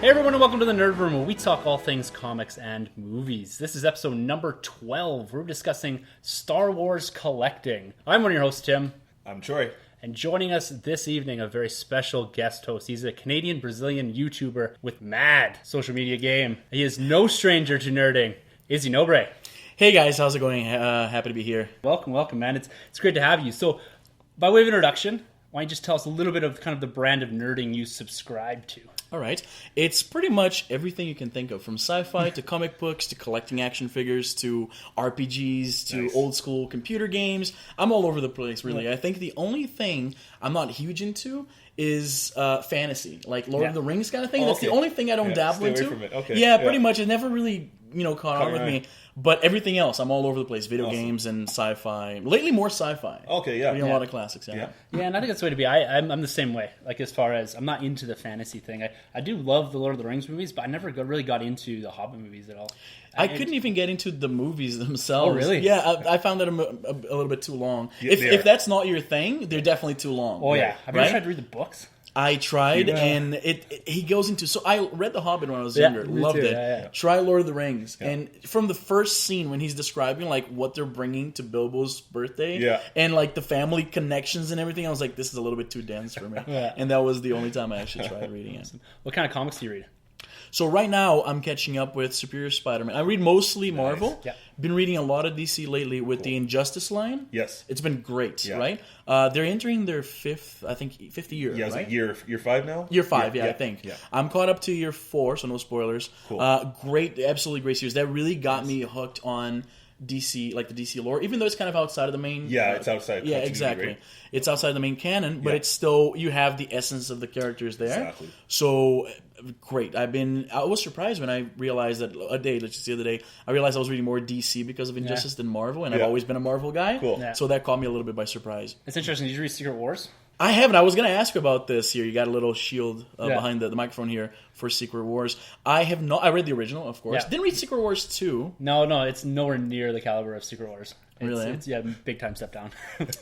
Hey everyone, and welcome to the Nerd Room, where we talk all things comics and movies. This is episode number 12. We're discussing Star Wars collecting. I'm one of your hosts, Tim. I'm Troy. And joining us this evening, a very special guest host. He's a Canadian-Brazilian YouTuber with mad social media game. He is no stranger to nerding. Izzy Nobre. Hey guys, how's it going? Happy to be here. Welcome, man. It's great to have you. So, by way of introduction, why don't you just tell us a little bit of kind of the brand of nerding you subscribe to? All right. It's pretty much everything you can think of, from sci-fi to comic books to collecting action figures to RPGs to old school computer games. I'm all over the place, really. I think the only thing I'm not huge into is fantasy, like Lord of the Rings kind of thing. That's the only thing I don't dabble into. Stay away from it. Okay. Yeah, pretty much. It never really, caught on with me. But everything else, I'm all over the place. Video games and sci-fi. Lately, more sci-fi. Okay, yeah. Reading a lot of classics, Yeah, and I think that's the way to be. I'm the same way. Like, as far as, I'm not into the fantasy thing. I do love the Lord of the Rings movies, but I never really got into the Hobbit movies at all. I couldn't even get into the movies themselves. Oh, really? Yeah, I found that a little bit too long. If that's not your thing, they're definitely too long. Oh, yeah. Have you ever tried to read the books? I tried, and he goes into... So I read The Hobbit when I was younger. Loved it. Yeah. Try Lord of the Rings. Yeah. And from the first scene when he's describing like what they're bringing to Bilbo's birthday and like the family connections and everything, I was like, this is a little bit too dense for me. And that was the only time I actually tried reading it. What kind of comics do you read? So right now, I'm catching up with Superior Spider-Man. I read mostly Marvel. Yeah. Been reading a lot of DC lately with the Injustice line. Yes. It's been great, right? They're entering their fifth year, right? Right? Year 5 now? Year 5, I think. Yeah. I'm caught up to year 4, so no spoilers. Cool. Great, absolutely great series. That really got me hooked on DC, like the DC lore, even though it's kind of outside of the main... Yeah, it's outside. Yeah, exactly. Right? It's outside the main canon, but it's still... You have the essence of the characters there. Exactly. So... Great. I was surprised when I realized that the other day, I realized I was reading more DC because of Injustice than Marvel, and I've always been a Marvel guy. Cool. Yeah. So that caught me a little bit by surprise. It's interesting. Did you read Secret Wars? I haven't. I was going to ask about this here. You got a little shield behind the microphone here for Secret Wars. I have not. I read the original, of course. Didn't read Secret Wars 2. No, it's nowhere near the caliber of Secret Wars. Really? It's big time step down.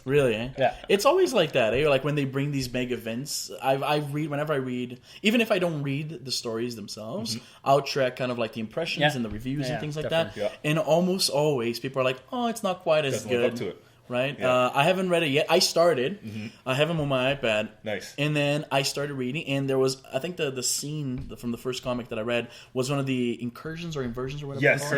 Really, eh? Yeah. It's always like that, eh? Like when they bring these big events, whenever I read, even if I don't read the stories themselves, I'll track kind of like the impressions and the reviews and things like that. Yeah. And almost always people are like, oh, it's not quite as good. Live up to it. Right? Yeah. I haven't read it yet. I started. I have them on my iPad. Nice. And then I started reading, and there was, I think the scene from the first comic that I read was one of the incursions or inversions or whatever. Yes,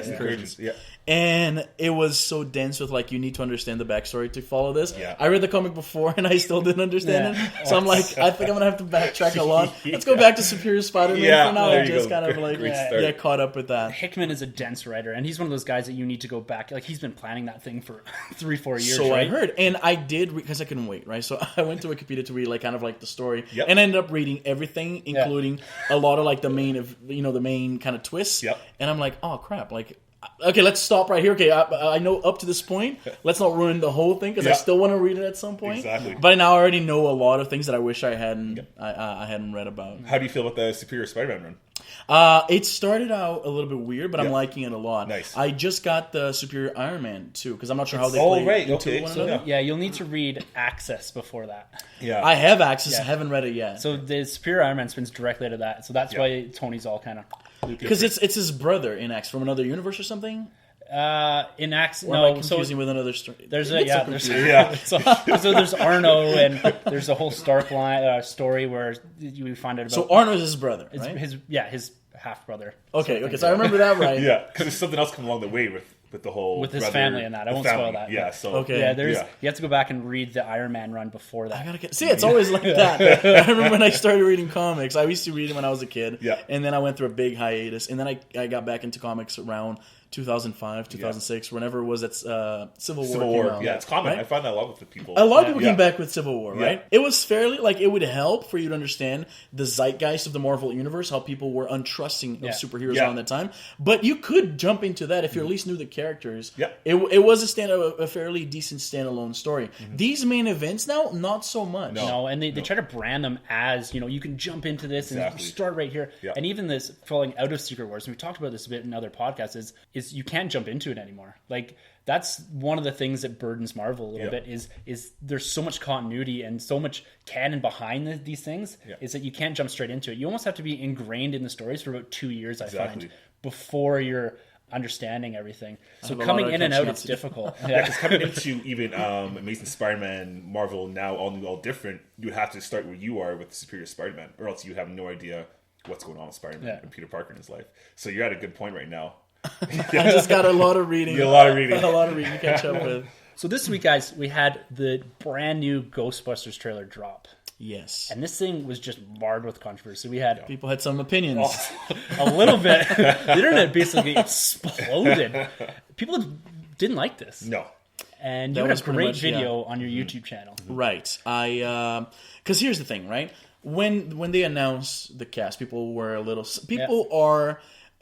incursions. Yeah. And it was so dense with like, you need to understand the backstory to follow this. Yeah. I read the comic before, and I still didn't understand it. So I'm like, I think I'm going to have to backtrack a lot. Let's go back to Superior Spider-Man for now and just kind of like get caught up with that. Hickman is a dense writer, and he's one of those guys that you need to go back. Like, he's been planning that thing for 3-4 years. So right? I heard, and I did because I couldn't wait, right? So I went to Wikipedia to read like kind of like the story, and I ended up reading everything, including a lot of like the main kind of twists. Yep. And I'm like, oh crap, like. Okay, let's stop right here. Okay, I know up to this point. Let's not ruin the whole thing because I still want to read it at some point. Exactly. But now I already know a lot of things that I wish I hadn't. I hadn't read about. How do you feel about the Superior Spider-Man run? It started out a little bit weird, but I'm liking it a lot. Nice. I just got the Superior Iron Man too because I'm not sure how they play into one another. Yeah, you'll need to read Access before that. Yeah, I have Access. Yeah. I haven't read it yet. So the Superior Iron Man spins directly out of that. So that's why Tony's all kind of because it's his brother in X from another universe or something. In Axe, or am I confusing with another story? There's so there's Arno, and there's a whole Stark line story where you find out about. So Arno is his brother, right? His half brother. Okay, so I remember that right. Yeah, because there's something else come along the way with the whole with his family and that. I won't spoil that. Yeah, so okay. Yeah, you have to go back and read the Iron Man run before that. I gotta see. It's always like that. I remember when I started reading comics. I used to read them when I was a kid. Yeah, and then I went through a big hiatus, and then I got back into comics around 2005, 2006, whenever it was that Civil War came out. Yeah, it's common. Right? I find that a lot with people. A lot of people came back with Civil War, right? It was fairly, like, it would help for you to understand the zeitgeist of the Marvel Universe, how people were untrusting of superheroes around that time. But you could jump into that if you at least knew the characters. Yeah. It was a fairly decent standalone story. These main events now, not so much. No, and they try to brand them as, you can jump into this and start right here. Yeah. And even this falling out of Secret Wars, and we talked about this a bit in other podcasts, is is you can't jump into it anymore. Like that's one of the things that burdens Marvel a little bit is there's so much continuity and so much canon behind these things is that you can't jump straight into it. You almost have to be ingrained in the stories for about 2 years, I find, before you're understanding everything. So coming in and out, it's difficult. Because coming into even Amazing Spider-Man, Marvel now, all new, all different, you have to start where you are with Superior Spider-Man, or else you have no idea what's going on with Spider-Man and Peter Parker in his life. So you're at a good point right now. I just got a lot of reading. A lot of reading to catch up with. So this week, guys, we had the brand new Ghostbusters trailer drop. Yes. And this thing was just marred with controversy. We had people had some opinions. A little bit. The internet basically exploded. People didn't like this. No. And you had a great video on your YouTube channel. Right. Because here's the thing, right? When they announced the cast, people were a little...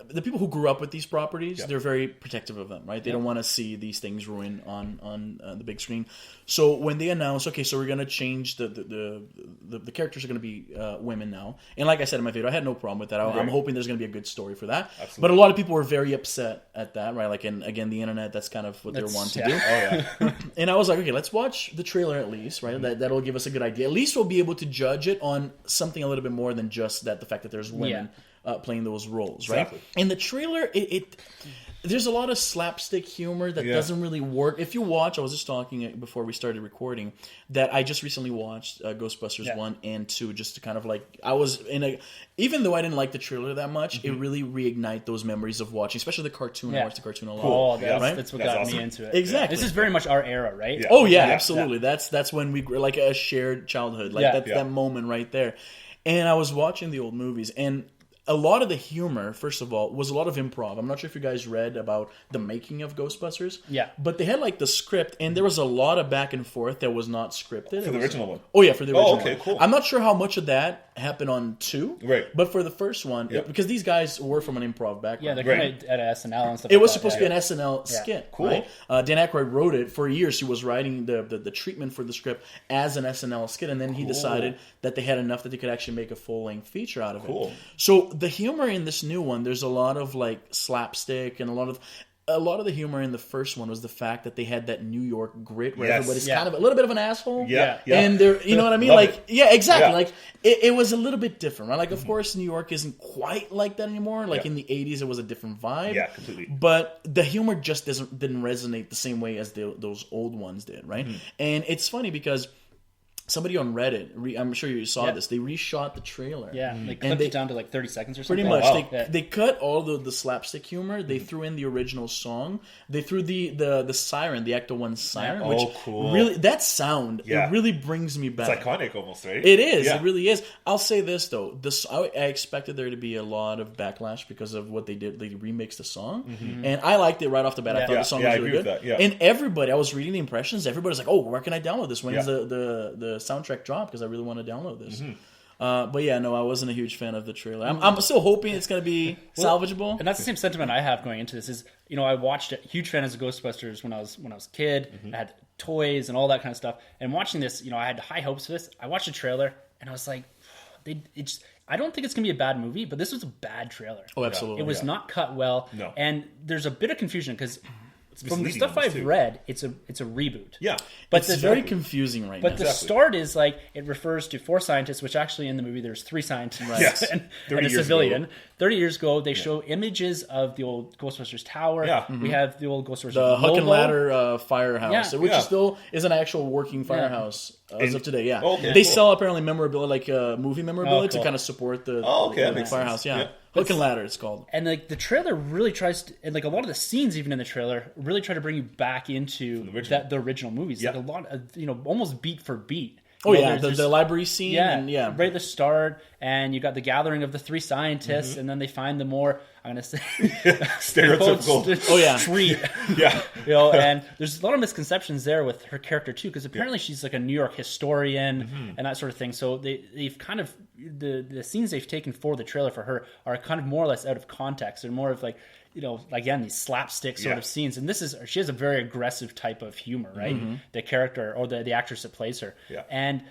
The people who grew up with these properties, they're very protective of them, right? They don't want to see these things ruin on the big screen. So when they announced, okay, so we're going to change the characters are going to be women now. And like I said in my video, I had no problem with that. I'm hoping there's going to be a good story for that. Absolutely. But a lot of people were very upset at that, right? Like, and again, the internet, that's kind of what they're wanting to do. Oh, yeah. And I was like, okay, let's watch the trailer at least, right? That'll give us a good idea. At least we'll be able to judge it on something a little bit more than just the fact that there's women. Playing those roles, right? Exactly. In the trailer, there's a lot of slapstick humor that doesn't really work. If you watch, I was just talking before we started recording that I just recently watched Ghostbusters 1 and 2 just to kind of like, I was even though I didn't like the trailer that much, it really reignited those memories of watching, especially the cartoon. I watched the cartoon a lot. Oh, that's what got me into it. Exactly. This is very much our era, right? Yeah. Oh yeah, absolutely. That's when we like a shared childhood. Like that's that moment right there. And I was watching the old movies and a lot of the humor, first of all, was a lot of improv. I'm not sure if you guys read about the making of Ghostbusters. Yeah. But they had like the script, and there was a lot of back and forth that was not scripted. For the original one? Oh, yeah, for the original one. Oh, okay, cool. I'm not sure how much of that happened on 2. Right. But for the first one, because these guys were from an improv background. Yeah, they're kind of at SNL and stuff It was supposed to be an SNL skit. Cool. Right? Dan Aykroyd wrote it. For years, he was writing the treatment for the script as an SNL skit, and then he decided that they had enough that they could actually make a full-length feature out of it. So the humor in this new one, there's a lot of like slapstick and a lot of the humor in the first one was the fact that they had that New York grit where everybody's kind of a little bit of an asshole. And they're, you know what I mean? Like, exactly. Like it was a little bit different, right? Like, of course, New York isn't quite like that anymore. Like in the 80s, it was a different vibe. Yeah, completely. But the humor just didn't resonate the same way as those old ones did, right? And it's funny because somebody on Reddit, I'm sure you saw this, they reshot the trailer. Yeah, they clipped it down to like 30 seconds or something. Pretty much. They cut all the slapstick humor. They threw in the original song. They threw the siren, the Ecto 1 siren, which really, that sound, it really brings me back. It's iconic almost, right? It is. It really is. I'll say this, though. I expected there to be a lot of backlash because of what they did. They remixed the song. And I liked it right off the bat. I thought the song was really good. And everybody, I was reading the impressions. Everybody's like, oh, where can I download this? When is the soundtrack drop? Because I really want to download this. But yeah, no, I wasn't a huge fan of the trailer. I'm still hoping it's going to be salvageable. And that's the same sentiment I have going into this. Is I watched it, huge fan of Ghostbusters when I was a kid. I had toys and all that kind of stuff. And watching this, I had high hopes for this. I watched the trailer and I was like, I don't think it's going to be a bad movie, but this was a bad trailer. Oh, absolutely. It was not cut well. No. And there's a bit of confusion because from the stuff I've read, it's a reboot. Yeah, but it's very confusing right now. But the start is like it refers to 4 scientists, which actually in the movie there's 3 scientists and a civilian. 30 years ago, they show images of the old Ghostbusters tower. Yeah. We have the old Ghostbusters the logo. Hook and Ladder firehouse, which is still is an actual working firehouse as of today. Yeah, they sell apparently memorabilia, like movie memorabilia, to kind of support the firehouse. Yeah. Hook and Ladder, it's called. And like the trailer really tries to, and like a lot of the scenes even in the trailer really try to bring you back into the original movies. Like a lot of, almost beat for beat. Oh, the library scene. Yeah, right at the start, and you got the gathering of the 3 scientists, and then they find the more, I'm going to say, stereotypical treat. And there's a lot of misconceptions there with her character, too, because apparently she's like a New York historian and that sort of thing. So they've kind of, the scenes they've taken for the trailer for her are kind of more or less out of context. They're more of like, again, these slapstick sort of scenes. And she has a very aggressive type of humor, right? The character or the actress that plays her. Yeah. And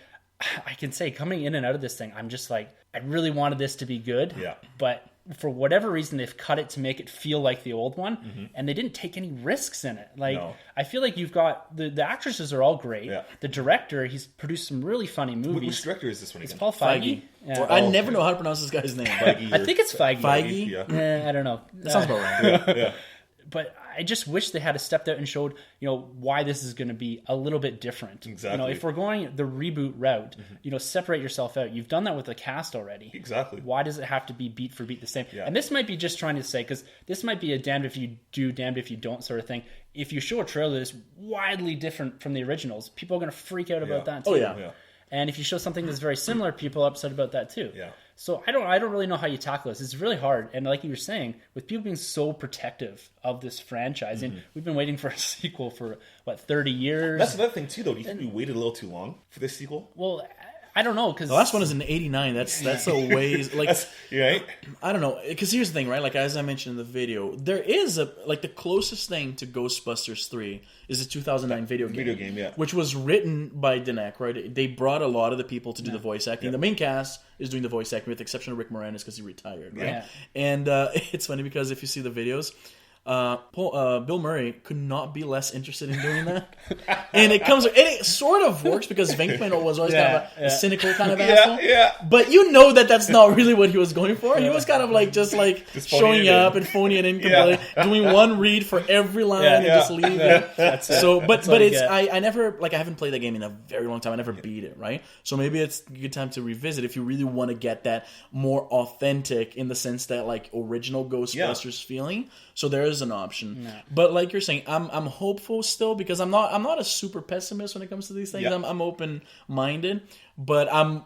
I can say coming in and out of this thing, I'm just like, I really wanted this to be good. Yeah. But for whatever reason, they've cut it to make it feel like the old one, and they didn't take any risks in it. Like, I feel like you've got the actresses are all great. Yeah. The director, he's produced some really funny movies. Which director is this one again? It's Paul Feige. Yeah. I never know how to pronounce this guy's name. I think it's Feige. Feige? Yeah. I don't know. That sounds about right. Yeah. But I just wish they had stepped out and showed, why this is going to be a little bit different. Exactly. If we're going the reboot route, separate yourself out. You've done that with the cast already. Exactly. Why does it have to be beat for beat the same? Yeah. And this might be just trying to say, because this might be a damned if you do, damned if you don't sort of thing. If you show a trailer that's widely different from the originals, people are going to freak out about that too. Oh, yeah. And if you show something that's very similar, people are upset about that too. Yeah. So I don't really know how you tackle this. It's really hard. And like you were saying, with people being so protective of this franchise, and we've been waiting for a sequel for 30 years. That's another thing too, though. Do you think we waited a little too long for this sequel? Well, I don't know, because the last one is in '89. That's a ways. Like, right? I don't know, because here's the thing, right? Like, as I mentioned in the video, there is the closest thing to Ghostbusters 3 is a 2009 video game, yeah, which was written by Dinek, right? They brought a lot of the people to do the voice acting. The main cast is doing the voice acting, with the exception of Rick Moranis because he retired, right? Yeah. And it's funny because if you see the videos, Bill Murray could not be less interested in doing that, and it sort of works because Venkman was always kind of a cynical kind of asshole. Yeah. But that's not really what he was going for. He was kind of just showing up and phoning it in completely, doing one read for every line and just leaving. That's it. So, but it's I never I haven't played that game in a very long time. I never beat it, right? So maybe it's a good time to revisit if you really want to get that more authentic in the sense that original Ghostbusters feeling. So there is an option, but like you're saying, I'm hopeful still because I'm not a super pessimist when it comes to these things. I'm open minded, but I'm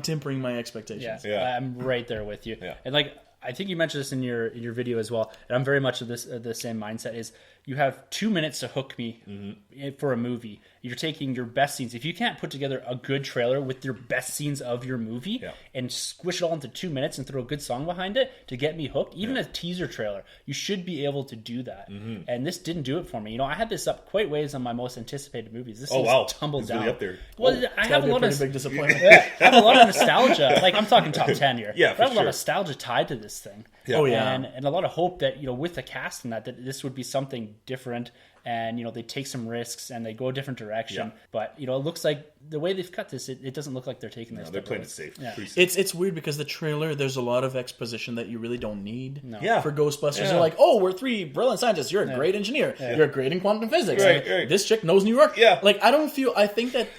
tempering my expectations. Yeah, I'm right there with you. Yeah. And I think you mentioned this in your video as well, and I'm very much of the same mindset. Is you have 2 minutes to hook me for a movie. You're taking your best scenes. If you can't put together a good trailer with your best scenes of your movie and squish it all into 2 minutes and throw a good song behind it to get me hooked, even a teaser trailer, you should be able to do that. And this didn't do it for me. I had this up quite ways on my most anticipated movies. This tumbled down. Really up there. Well, I have a lot of big disappointment. I have a lot of nostalgia. I'm talking top 10 here. Yeah, but I have a lot of nostalgia tied to this thing. Yeah. Oh yeah, and a lot of hope that with the cast and that this would be something different, and they take some risks and they go a different direction. Yeah. But it looks like the way they've cut this, it doesn't look like they're taking this. No, they're playing it safe. Yeah. It's weird because the trailer, there's a lot of exposition that you really don't need. No. Yeah. For Ghostbusters, they're like, oh, we're 3 brilliant scientists. You're a great engineer. Yeah. You're great in quantum physics. Right. This chick knows New York. Yeah. I think that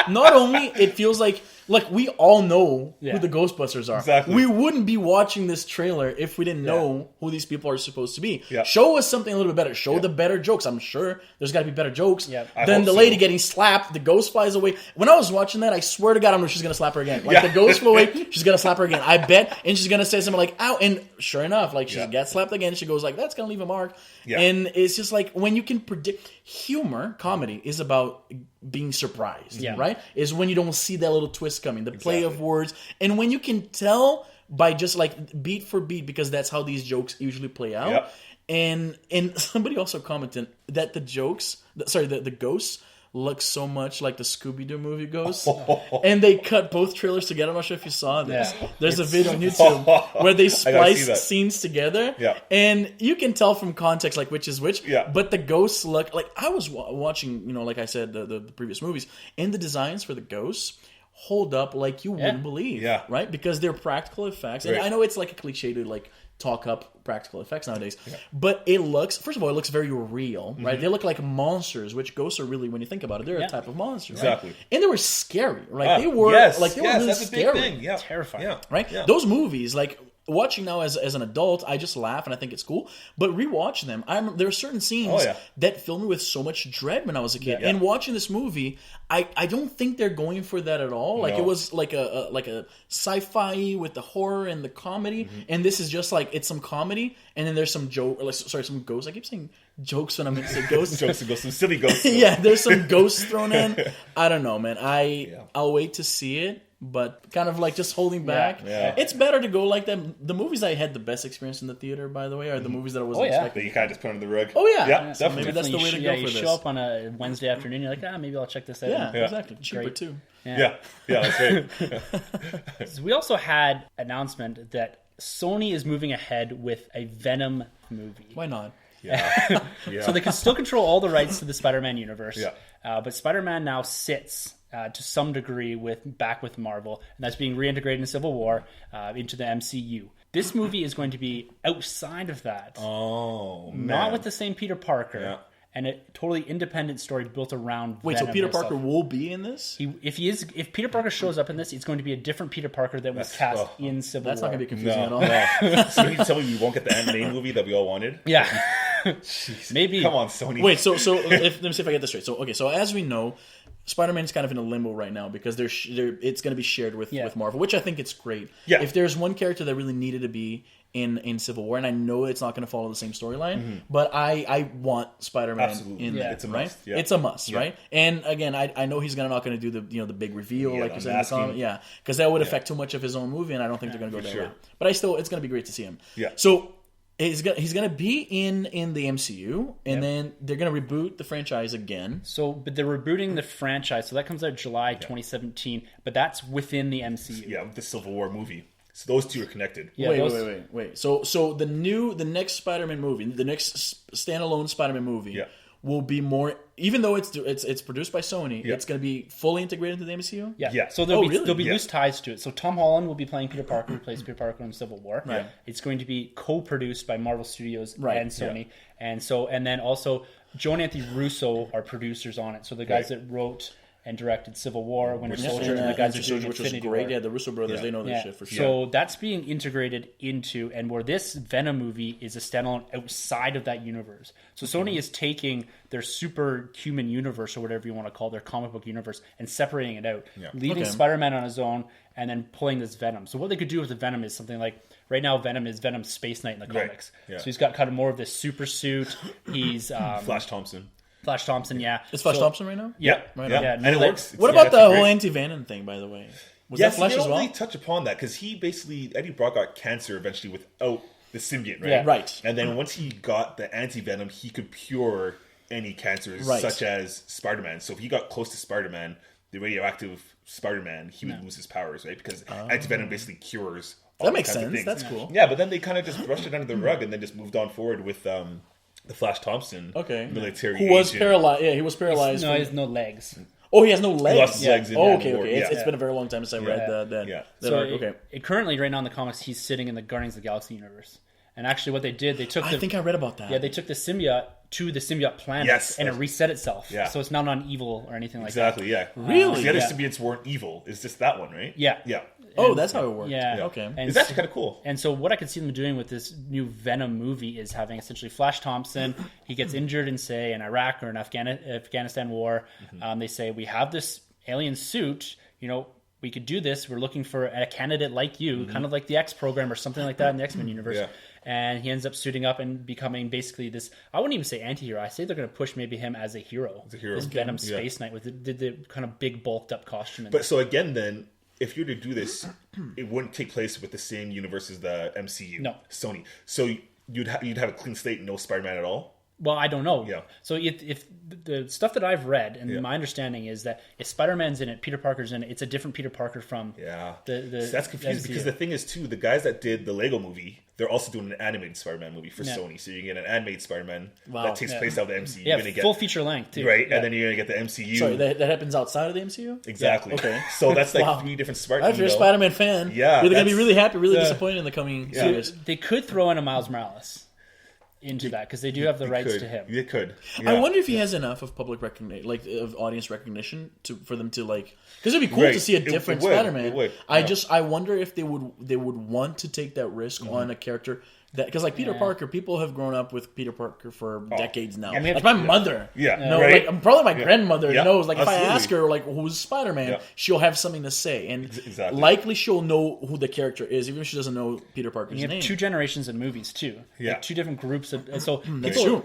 not only it feels like we all know who the Ghostbusters are. Exactly. We wouldn't be watching this trailer if we didn't know who these people are supposed to be. Yeah. Show us something a little bit better. Show the better jokes. I'm sure there's got to be better jokes Yeah. than the lady getting slapped. The ghost flies away. When I was watching that, I swear to God, I know she's going to slap her again. The ghost flew away, she's going to slap her again. I bet. And she's going to say something like, ow. And sure enough, she gets slapped again. She goes that's going to leave a mark. Yeah. And it's just when you can predict. Comedy is about being surprised, right? Is when you don't see that little twist coming, the play of words. And when you can tell by just beat for beat, because that's how these jokes usually play out. Yep. And somebody also commented that the ghosts look so much like the Scooby-Doo movie ghosts. And they cut both trailers together. I'm not sure if you saw this. Yeah. There's a video on YouTube where they splice scenes together. Yeah. And you can tell from context which is which. Yeah. But the ghosts look I was watching, like I said, the previous movies, and the designs for the ghosts hold up like you wouldn't believe. Yeah. Right? Because they're practical effects. And I know it's a cliche to talk up practical effects nowadays, but it looks very real, right? They look like monsters, which ghosts are really, when you think about it, they're a type of monster, right? Exactly. And they were scary, right? They were really that's scary, a big thing. Yeah. Terrifying, right? Yeah. Those movies, watching now as an adult, I just laugh and I think it's cool. But rewatching them, there are certain scenes that filled me with so much dread when I was a kid. And watching this movie, I don't think they're going for that at all. It was like a sci-fi with the horror and the comedy, and this is just it's some comedy, and then there's some some ghosts. I keep saying jokes when I'm going to say ghosts. Some silly ghosts. Yeah, there's some ghosts thrown in. I don't know, man. I'll wait to see it. But kind of just holding back. Yeah. It's better to go like that. The movies I had the best experience in the theater, by the way, are the movies that I wasn't expecting. That you kind of just put under the rug. Oh, yeah. Yeah, so maybe that's the way to go for this. You show up on a Wednesday afternoon, you're like, maybe I'll check this out. Yeah, exactly. Cheaper, too. Yeah, that's right. So we also had announcement that Sony is moving ahead with a Venom movie. Why not? Yeah. So they can still control all the rights to the Spider-Man universe. Yeah. But Spider-Man now sits to some degree back with Marvel, and that's being reintegrated in Civil War into the MCU. This movie is going to be outside of that. Oh, man. Not with the same Peter Parker. Yeah. And a totally independent story built around Wait, Venom so Peter himself. Parker will be in this? If Peter Parker shows up in this, it's going to be a different Peter Parker that was cast in Civil War. That's not going to be confusing at all. No. So you tell me we won't get the Ant-Man movie that we all wanted? Yeah. Jeez. Maybe. Come on, Sony. Wait, so let me see if I get this straight. So as we know, Spider-Man's kind of in a limbo right now because it's going to be shared with Marvel, which I think it's great. Yeah. If there's one character that really needed to be in Civil War, and I know it's not going to follow the same storyline, but I want Spider-Man Absolutely. in there. It's a right? must. Yeah. It's a must, right? And again, I know he's not going to do the big reveal like you said in the comic, because that would affect too much of his own movie, and I don't think they're going to go that route. But it's going to be great to see him. Yeah. So he's gonna be in the MCU, and then they're gonna reboot the franchise again. So, but they're rebooting the franchise, so that comes out July 2017. But that's within the MCU. Yeah, with the Civil War movie. So those two are connected. Yeah, Wait. So the next Spider-Man movie, the next standalone Spider-Man movie, will be more. Even though it's produced by Sony, it's going to be fully integrated into the MCU. Yeah. So there'll be loose ties to it. So Tom Holland will be playing Peter Parker, who plays Peter Parker in Civil War. Right. It's going to be co-produced by Marvel Studios and Sony, Yeah. and then also Joe and Anthony Russo are producers on it. So the guys that wrote and directed Civil War, Winter Soldier, and the guys that are doing which was Infinity great. War. Yeah, the Russo brothers, they know this shit for sure. So that's being integrated into, and where this Venom movie is a standalone outside of that universe. So Sony is taking their superhuman universe, or whatever you want to call it, their comic book universe, and separating it out, leaving Spider-Man on his own, and then pulling this Venom. So what they could do with the Venom is something like, right now Venom is Venom's Space Knight in the comics. Right. Yeah. So he's got kind of more of this super suit. He's Flash Thompson. Flash Thompson, yeah. It's Flash Thompson right now? Yeah. Right Yeah. on. And it works. What about the whole anti-Venom thing, by the way? Was that Flash they as don't well? really touch upon that because he basically, Eddie Brock got cancer eventually without the symbiote, right? Yeah. Right. And then once he got the anti-venom, he could cure any cancers such as Spider-Man. So if he got close to Spider-Man, the radioactive Spider-Man, he would lose his powers, right? Because anti-venom basically cures all That makes kinds of sense. things. That's cool. Yeah, but then they kind of just brushed it under the rug and then just moved on forward with the Flash Thompson military Who was agent. paralyzed. Yeah, he was paralyzed. No, he has no legs. Oh, he has no legs. He lost his legs in okay. War. It's been a very long time since I read that. Yeah. That So arc. Okay. Currently, right now in the comics, he's sitting in the Guardians of the Galaxy universe. And actually, what they did, they took I think I read about that. Yeah, they took the symbiote to the symbiote planet, and it reset itself. Yeah. So it's not on evil or anything like Exactly, yeah. Really? The other symbiotes weren't evil. It's just that one, right? Yeah. Yeah. Oh, that's how it works. Yeah. Okay. And It's actually kind of cool. And so what I could see them doing with this new Venom movie is having essentially Flash Thompson. He gets injured in, say, an Iraq or an Afghanistan war. They say, we have this alien suit, we could do this. We're looking for a candidate like you, kind of like the X program or something like that in the X-Men universe. Yeah. And he ends up suiting up and becoming basically this, I wouldn't even say anti-hero. I say they're going to push maybe him as a hero. This Venom Space Knight with the kind of big bulked up costume. But so again then, if you were to do this, it wouldn't take place with the same universe as the MCU. No. Sony. So you'd have a clean slate and no Spider-Man at all? Well, I don't know. Yeah. So if the stuff that I've read, and my understanding is that if Spider-Man's in it, Peter Parker's in it, it's a different Peter Parker from the So that's confusing MCU. because the thing is too, the guys that did the Lego movie, they're also doing an animated Spider-Man movie for Sony. So you get an animated Spider-Man that takes place out of the MCU. Yeah, you're gonna get, full feature length too. Right, and then you're going to get the MCU. Sorry, that happens outside of the MCU? Exactly. Yeah. Okay. So that's like Wow. 3 different Spider-Man. If you're a Spider-Man fan, Yeah, you're going to be that's- really happy, really disappointed in the coming series. They could throw in a Miles Morales into that because they do have the rights to him. They could. I Yeah. wonder if he has enough of public recognition, like of audience recognition, for them to like. Because it'd be cool Right. to see a It different would. Spider-Man. It would. I wonder if they would want to take that risk on a character. Because like Peter Parker, people have grown up with Peter Parker for decades now. Like my mother, right? like probably my grandmother knows. Like Absolutely. if I ask her like who's Spider-Man, she'll have something to say, and likely she'll know who the character is, even if she doesn't know Peter Parker's You have name. 2 generations of movies too. Yeah. Like 2 different groups of, and so That's true.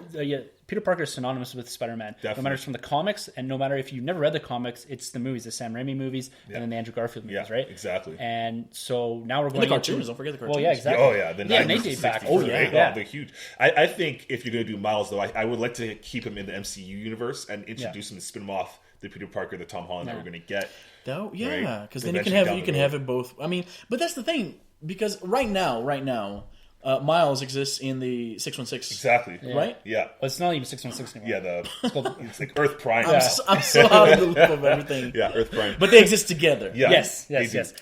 Peter Parker is synonymous with Spider-Man. Definitely. No matter it's from the comics, and no matter if you've never read the comics, it's the movies, the Sam Raimi movies, and then the Andrew Garfield movies, right? Exactly. And so now we're going the cartoons, into, don't forget the cartoons. Well, yeah, exactly. Oh yeah, the and they 90s, date back. 60s, Oh, yeah. right? Yeah. Oh, they're huge. I think if you're going to do Miles, though, I would like to keep him in the MCU universe and introduce him and spin him off the Peter Parker, the Tom Holland that we're going to get. Yeah, because then Eventually you can have it both. I mean, but that's the thing, because right now, Miles exists in the 616. Exactly. Right? Yeah. Well, it's not even 616 anymore. Yeah, it's like Earth Prime. I'm so out of the loop of everything. Yeah, Earth Prime. But they exist together. Yeah. Yes.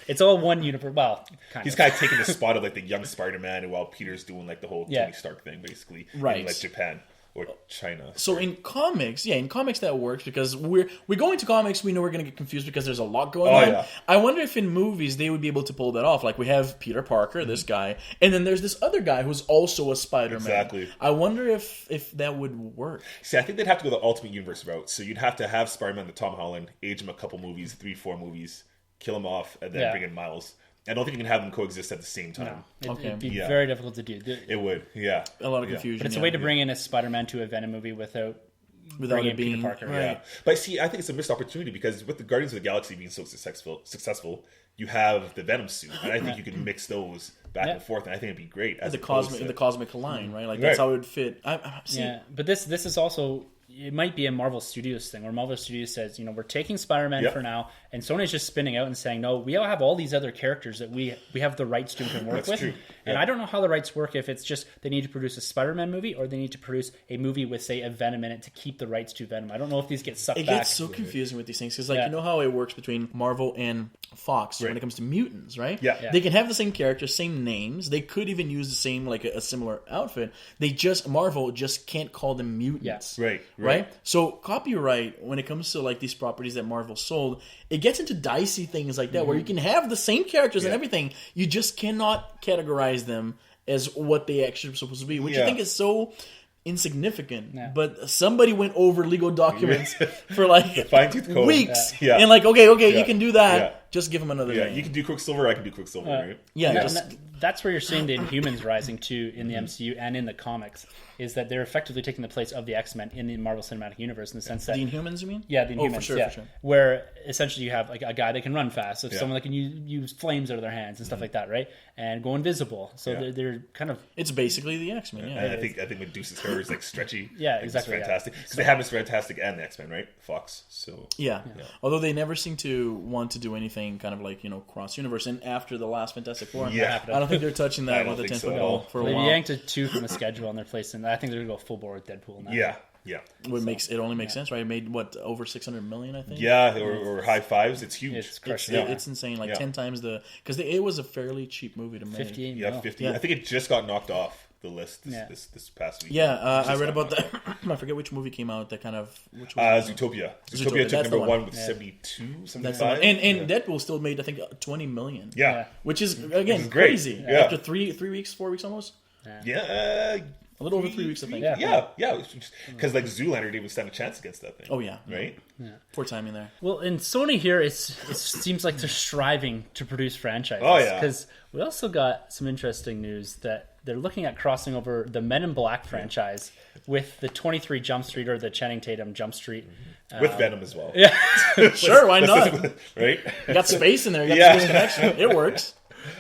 It's all one universe. Well, he's kind of taking the spot of like the young Spider-Man, while Peter's doing like the whole Tony Stark thing, basically, right? In like Japan or China. So in comics, that works, because we go into comics, we know we're going to get confused because there's a lot going on. Yeah. I wonder if in movies they would be able to pull that off. Like we have Peter Parker, this guy, and then there's this other guy who's also a Spider-Man. Exactly. I wonder if that would work. See, I think they'd have to go the Ultimate Universe route. So you'd have to have Spider-Man, the Tom Holland, age him a couple movies, 3-4 movies, kill him off, and then bring in Miles. I don't think you can have them coexist at the same time. No. It'd be very difficult to do. It would, yeah. A lot of confusion. But it's a way to bring in a Spider-Man to a Venom movie without it being Peter Parker. Right. Yeah. But see, I think it's a missed opportunity, because with the Guardians of the Galaxy being so successful, you have the Venom suit, and I think you can mix those back and forth, and I think it'd be great. As the cosmic line, right? Like that's how it would fit. But this is also, it might be a Marvel Studios thing, where Marvel Studios says, we're taking Spider-Man for now, and Sony's just spinning out and saying, no, we all have all these other characters that we have the rights to and work with. True. And I don't know how the rights work, if it's just they need to produce a Spider-Man movie, or they need to produce a movie with, say, a Venom in it to keep the rights to Venom. I don't know if these get sucked back. It gets so confusing with these things, because you know how it works between Marvel and Fox when it comes to mutants, right? Yeah. They can have the same characters, same names. They could even use the same, like a similar outfit. Marvel just can't call them mutants. Yeah. Right? So copyright, when it comes to like these properties that Marvel sold, it gets into dicey things like that, where you can have the same characters and everything, you just cannot categorize them as what they actually are supposed to be, which I think is so insignificant. But somebody went over legal documents for like weeks, and like, okay, you can do that. Just give them another name. You can do Quicksilver, I can do Quicksilver, right? Yeah, that's where you're seeing the Inhumans rising too in the MCU and in the comics, is that they're effectively taking the place of the X-Men in the Marvel Cinematic Universe, in the sense that the Inhumans, you mean? Yeah, the Inhumans. For sure. Where essentially you have like a guy that can run fast, so someone that can use flames out of their hands and stuff like that, right? And go invisible. So they're kind of, it's basically the X-Men. Yeah, I think Medusa's hair is like stretchy. Yeah, exactly. It's fantastic, because they have Mr. Fantastic and the X-Men, right? Fox. So although they never seem to want to do anything kind of like cross universe. And after the last Fantastic Four, I don't think they're touching that with a 10-foot pole for a while. They yanked a 2 from the schedule, and they're placing. I think they're gonna go full bore with Deadpool now. Yeah. It only makes sense, right? It made over $600 million, I think. Yeah, or high fives. It's huge. It's crushing. It's insane. Like 10 times because it was a fairly cheap movie to make. 58 Yeah, 50. I think it just got knocked off the list this past week. Yeah, I read about that. I forget which movie came out that kind of. Zootopia. Zootopia took number 1 with 72, 75. And Deadpool still made, I think, $20 million. Yeah. Which is, again, great. Crazy. Yeah. After 3 weeks, 4 weeks almost? Yeah. A little over 3 weeks, I think. Yeah. Because like Zoolander didn't even stand a chance against that thing. Oh, yeah. Right? Yeah. Poor timing there. Well, in Sony here, it seems like they're striving to produce franchises. Oh, yeah. Because we also got some interesting news that they're looking at crossing over the Men in Black franchise with the 23 Jump Street, or the Channing Tatum Jump Street. With Venom as well. Yeah. Sure, why not? Right? You got space in there. You got space connection. It works.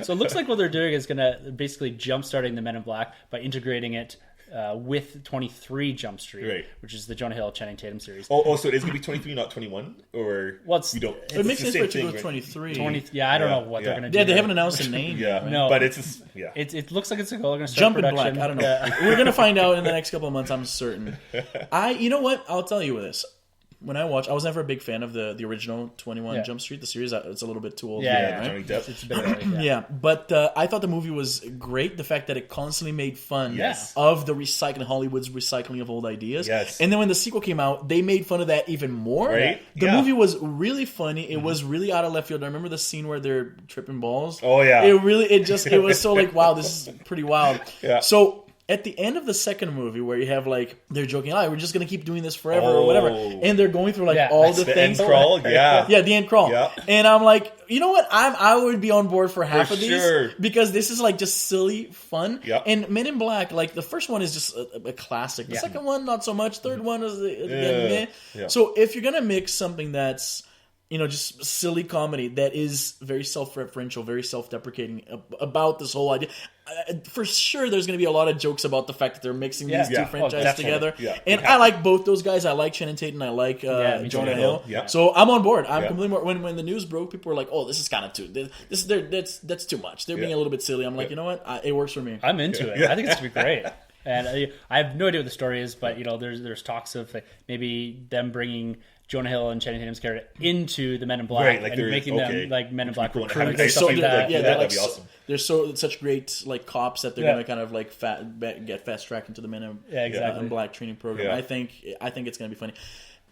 So it looks like what they're doing is going to basically jump-starting the Men in Black by integrating it with 23 Jump Street, which is the Jonah Hill Channing Tatum series. Oh, so it's going to be 23, not 21? Or we don't? It makes sense for it to go 23. I don't know what they're going to do. Yeah, they haven't announced a name. No. But it's it looks like it's going to start Jump production. in Black. I don't know. We're going to find out in the next couple of months, I'm certain. You know what? I'll tell you this. When I was never a big fan of the original 21 Jump Street, the series. It's a little bit too old. Right? Johnny Depp. It's a bit early, but I thought the movie was great. The fact that it constantly made fun of the Hollywood's recycling of old ideas. Yes. And then when the sequel came out, they made fun of that even more. Right? The movie was really funny. It was really out of left field. I remember the scene where they're tripping balls. Oh, yeah. It was so like, wow, this is pretty wild. Yeah. So at the end of the second movie, where you have like they're joking, we're just gonna keep doing this forever or whatever, and they're going through like all the things. End crawl, the end crawl, and I'm like, you know what? I would be on board for half of these because this is like just silly fun. And Men in Black, like the first one is just a classic. The second one, not so much. Third one is again meh. So if you're gonna mix something that's just silly comedy that is very self-referential, very self-deprecating about this whole idea. For sure, there's going to be a lot of jokes about the fact that they're mixing these two franchises together. Yeah. And I like both those guys. I like Channing Tatum. I like Jonah Hill. Yeah. So I'm on board. I'm completely more. When the news broke, people were like, "Oh, this is kind of that's too much. They're being a little bit silly." I'm like, you know what? It works for me. I'm into it. I think it's gonna be great. And I have no idea what the story is, but there's talks of maybe them bringing Jonah Hill and Channing Tatum's character into the Men in Black, like and making them like Men in Black recruits. That'd be awesome. They're such great cops that they're going to kind of get fast tracked into the Men in Black training program. Yeah. I think it's going to be funny.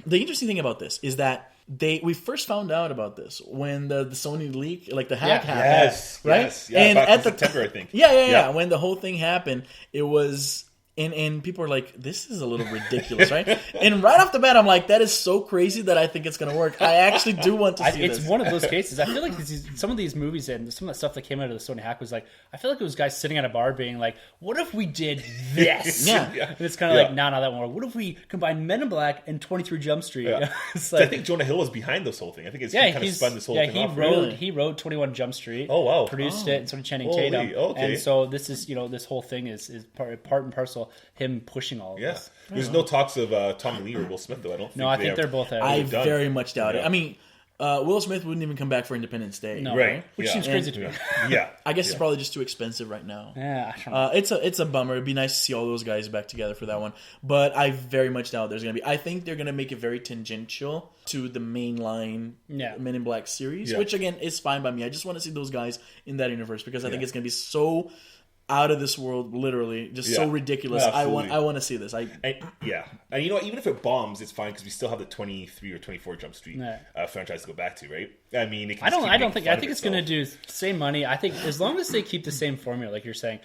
The interesting thing about this is that we first found out about this when the Sony leak, like the hack happened, right? Yes, yeah, and back at in September, I think. Yeah. When the whole thing happened, it was. And people are like, this is a little ridiculous, right? And right off the bat, I'm like, that is so crazy that I think it's going to work. I actually do want to see this. It's one of those cases. I feel like some of these movies and some of the stuff that came out of the Sony hack was like, I feel like it was guys sitting at a bar being like, what if we did this? Yeah. And it's kind of like, no, that won't work. What if we combine Men in Black and 23 Jump Street? Yeah. So I think Jonah Hill was behind this whole thing. I think he kind of spun this whole thing off. He wrote 21 Jump Street. Oh, wow. Produced it, and sort of Channing Holy, Tatum. okay. And so this is, this whole thing is part and parcel him pushing all of this. There's no talks of Tommy Lee or Will Smith, though. I don't think I think they're both out. I very much doubt it. I mean, Will Smith wouldn't even come back for Independence Day. No, right? Which seems crazy to me. Yeah. I guess it's probably just too expensive right now. Yeah, I don't know. It's a bummer. It'd be nice to see all those guys back together for that one. But I very much doubt there's going to be. I think they're going to make it very tangential to the mainline Men in Black series, which again is fine by me. I just want to see those guys in that universe because I think it's going to be so out of this world, literally, just so ridiculous. I want to see this. And even if it bombs, it's fine because we still have the 23 or 24 Jump Street franchise to go back to, right? I mean, I think it's going to do the same money. I think as long as they keep the same formula, like you're saying,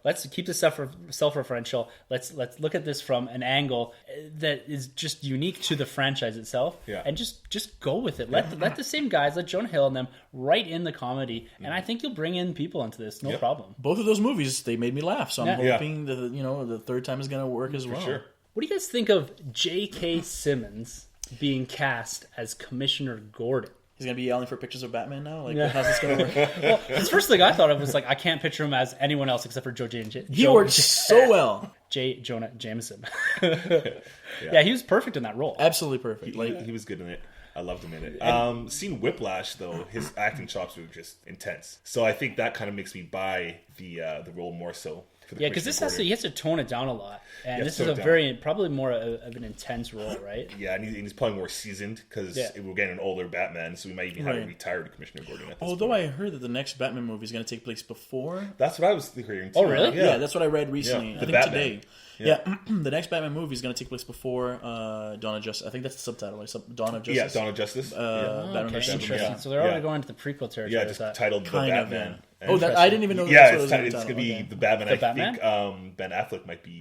let's keep the self-referential. Let's look at this from an angle that is just unique to the franchise itself, and just go with it. Let the same guys, let Jonah Hill and them write in the comedy, and I think you'll bring in people into this, no problem. Both of those movies, they made me laugh, so I'm hoping that the third time is going to work as well. Sure. What do you guys think of J.K. Simmons being cast as Commissioner Gordon? He's going to be yelling for pictures of Batman now? How's this going to work? Well, the first thing I thought of was I can't picture him as anyone else except for He works so well. Jonah Jameson. He was perfect in that role. Absolutely perfect. He was good in it. I loved him in it. Seeing Whiplash, though, his acting chops were just intense. So I think that kind of makes me buy the role more so. Because he has to tone it down a lot, and this is probably more of an intense role, right? Yeah, and he's probably more seasoned because we're getting an older Batman, so we might even have a retired Commissioner Gordon. Although I heard that the next Batman movie is going to take place before. That's what I was hearing too. Oh, really? Yeah, that's what I read recently. I think Batman. today. Yeah, the next Batman movie is going to take place before Dawn of Justice. I think that's the subtitle. Dawn of Justice. Yeah, Dawn of Justice. Batman vs. Interesting. So they're already going to the prequel territory. Yeah, just titled The Batman. I didn't even know. It's going to be The Batman. I think Ben Affleck might be.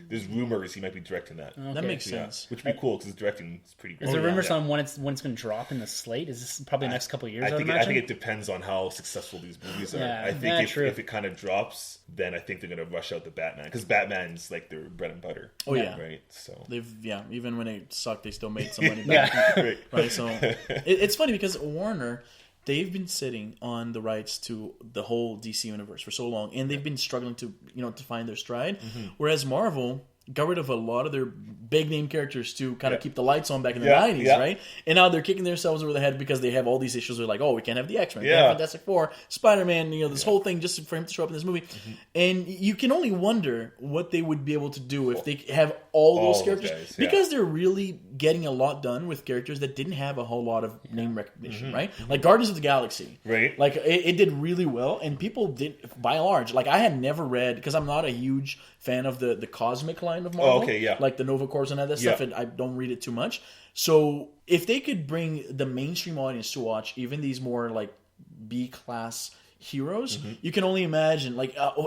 There's rumors he might be directing that. That makes sense. Which would be cool because his directing is pretty great. Is there rumors on when it's going to drop in the slate? Is this probably the next couple of years? I think it depends on how successful these movies are. I think if it kind of drops, then I think they're going to rush out the Batman because Batman's like their bread and butter. Oh yeah, right. So even when it sucked, they still made some money back. Right. So it's funny because Warner. They've been sitting on the rights to the whole DC universe for so long, and they've been struggling to find their stride. Mm-hmm. Whereas Marvel got rid of a lot of their big name characters to kind of keep the lights on back in the 90s, right? And now they're kicking themselves over the head because they have all these issues. They're like, we can't have the X-Men, we can't have Fantastic Four, Spider-Man, this whole thing just for him to show up in this movie. Mm-hmm. And you can only wonder what they would be able to do if they have all those characters. Because they're really getting a lot done with characters that didn't have a whole lot of name recognition, right? Like Guardians of the Galaxy. Right. Like, it did really well, and people did, by and large, I had never read, because I'm not a huge fan of the cosmic line of Marvel, like the Nova Corps and all that stuff, and I don't read it too much. So if they could bring the mainstream audience to watch even these more B-class heroes, you can only imagine.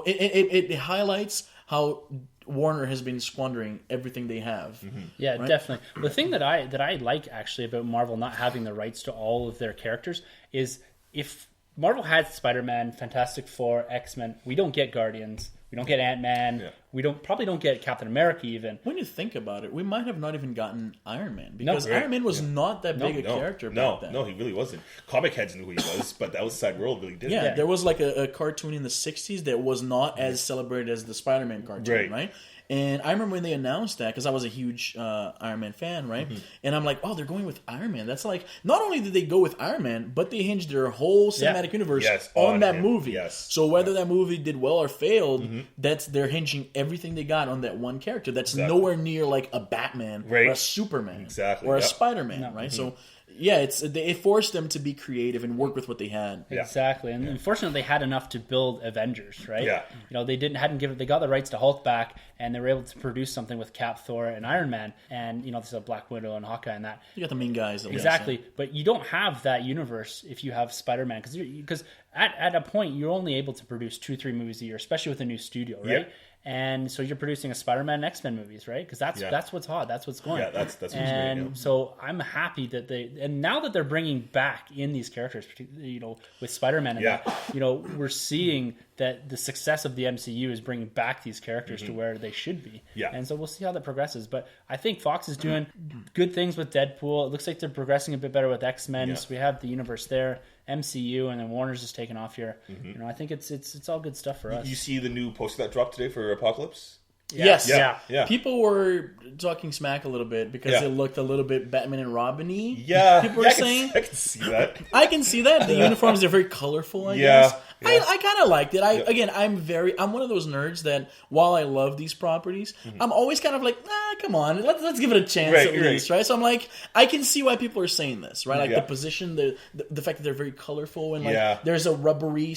It highlights how Warner has been squandering everything they have. Mm-hmm. Yeah, right? Definitely. The thing that I like actually about Marvel not having the rights to all of their characters is if Marvel had Spider-Man, Fantastic Four, X-Men, we don't get Guardians. We don't get Ant-Man. Yeah. We probably don't get Captain America even. When you think about it, we might have not even gotten Iron Man because No, Iron Man was not that big a character back then. No, he really wasn't. Comic heads knew who he was, but the outside world really didn't. Yeah, there was like a cartoon in the 60s that was not as celebrated as the Spider-Man cartoon, right? And I remember when they announced that, because I was a huge Iron Man fan, right? And I'm like, oh, they're going with Iron Man. That's like, not only did they go with Iron Man, but they hinged their whole cinematic universe on that movie. Yes. So whether that movie did well or failed, they're hinging everything they got on that one character. That's nowhere near like a Batman or a Superman or a Spider-Man, right? So... yeah, it forced them to be creative and work with what they had. Exactly, and unfortunately, they had enough to build Avengers, right? Yeah, they they got the rights to Hulk back, and they were able to produce something with Cap, Thor, and Iron Man, and there's a Black Widow and Hawkeye and that. You got the main guys, exactly, but you don't have that universe if you have Spider-Man, because at a point you're only able to produce 2-3 movies a year, especially with a new studio, right? Yeah. And so you're producing a Spider-Man and X-Men movies, right? Because that's what's hot, that's what's going. Yeah, that's what's and great, so I'm happy that and now that they're bringing back in these characters, with Spider-Man, and that, we're seeing that the success of the MCU is bringing back these characters to where they should be. Yeah, and so we'll see how that progresses. But I think Fox is doing good things with Deadpool. It looks like they're progressing a bit better with X-Men. So we have the universe there. MCU, and then Warner's just taking off here. I think it's all good stuff for us. You see the new poster that dropped today for Apocalypse? Yes. Yeah. People were talking smack a little bit because it looked a little bit Batman and Robin-y. Yeah. People were saying. I can see that. I can see that. The uniforms are very colorful, I guess. Yeah. I kind of liked it. I'm one of those nerds that while I love these properties, I'm always kind of like, come on, let's give it a chance at least, right? So I'm like, I can see why people are saying this, right? Like the position, the fact that they're very colorful and like there's a rubbery,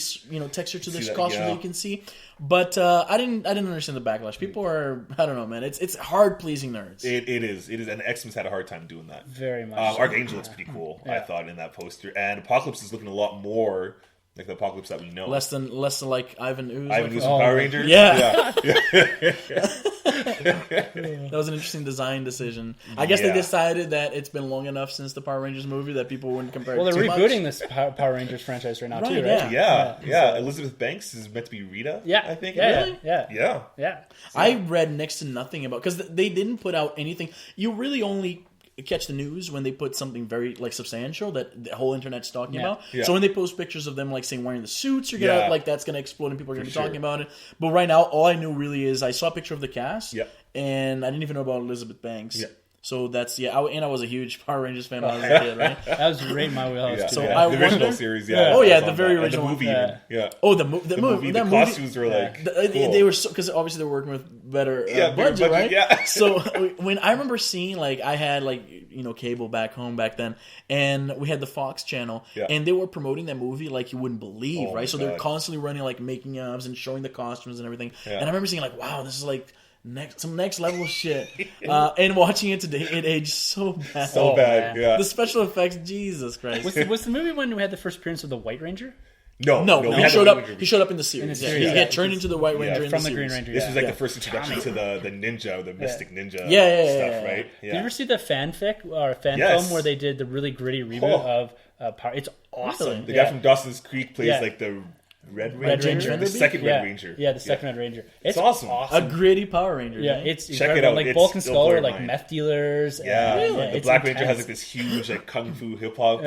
texture to this costume that you can see. But I didn't understand the backlash. People are, I don't know, man. It's hard pleasing nerds. It is, and X-Men's had a hard time doing that. Very much. Archangel looks pretty cool, I thought, in that poster, and Apocalypse is looking a lot more like the Apocalypse that we know. Less than like Ivan Ooze. Ivan Ooze from Power Rangers. Yeah. That was an interesting design decision. I guess they decided that it's been long enough since the Power Rangers movie that people wouldn't compare. Well, it they're too rebooting much. this Power Rangers franchise right now too, right? Yeah. Elizabeth Banks is meant to be Rita. Yeah, I think. Really? Yeah. I read next to nothing about because they didn't put out anything. You really only catch the news when they put something very like substantial that the whole internet's talking about. Yeah. So when they post pictures of them like saying wearing the suits or like that's going to explode and people are going to be talking about it. But right now, all I knew really is I saw a picture of the cast and I didn't even know about Elizabeth Banks. Yeah. So that's I was a huge Power Rangers fan when I was a kid, right? That was right in my wheelhouse. Yeah. too. So the original series, the very original the movie, one. Yeah. Oh, the movie. The costumes were like cool. They were because obviously they're working with better budget, right? Yeah. So when I remember seeing I had cable back home back then, and we had the Fox channel, and they were promoting that movie like you wouldn't believe, right? So they're constantly running making ofs and showing the costumes and everything, and I remember seeing wow, this is some next level shit, and watching it today, it aged so bad. So bad, yeah. The special effects, Jesus Christ. Was the movie when we had the first appearance of the White Ranger? No. He showed up in the series. He had turned into the White Ranger from the Green Ranger. This was the first introduction to the ninja, the mystic ninja stuff, right? Yeah. Did you ever see the fanfic or fan film where they did the really gritty reboot of Power? It's awesome. The guy from Dawson's Creek plays the Red Ranger? The second Red Ranger. Yeah, the second Red Ranger. It's awesome. A gritty Power Ranger. Yeah, it's check it out. Like Bulk and Skull are meth dealers. Yeah, really? The Black Ranger has this huge kung fu hip hop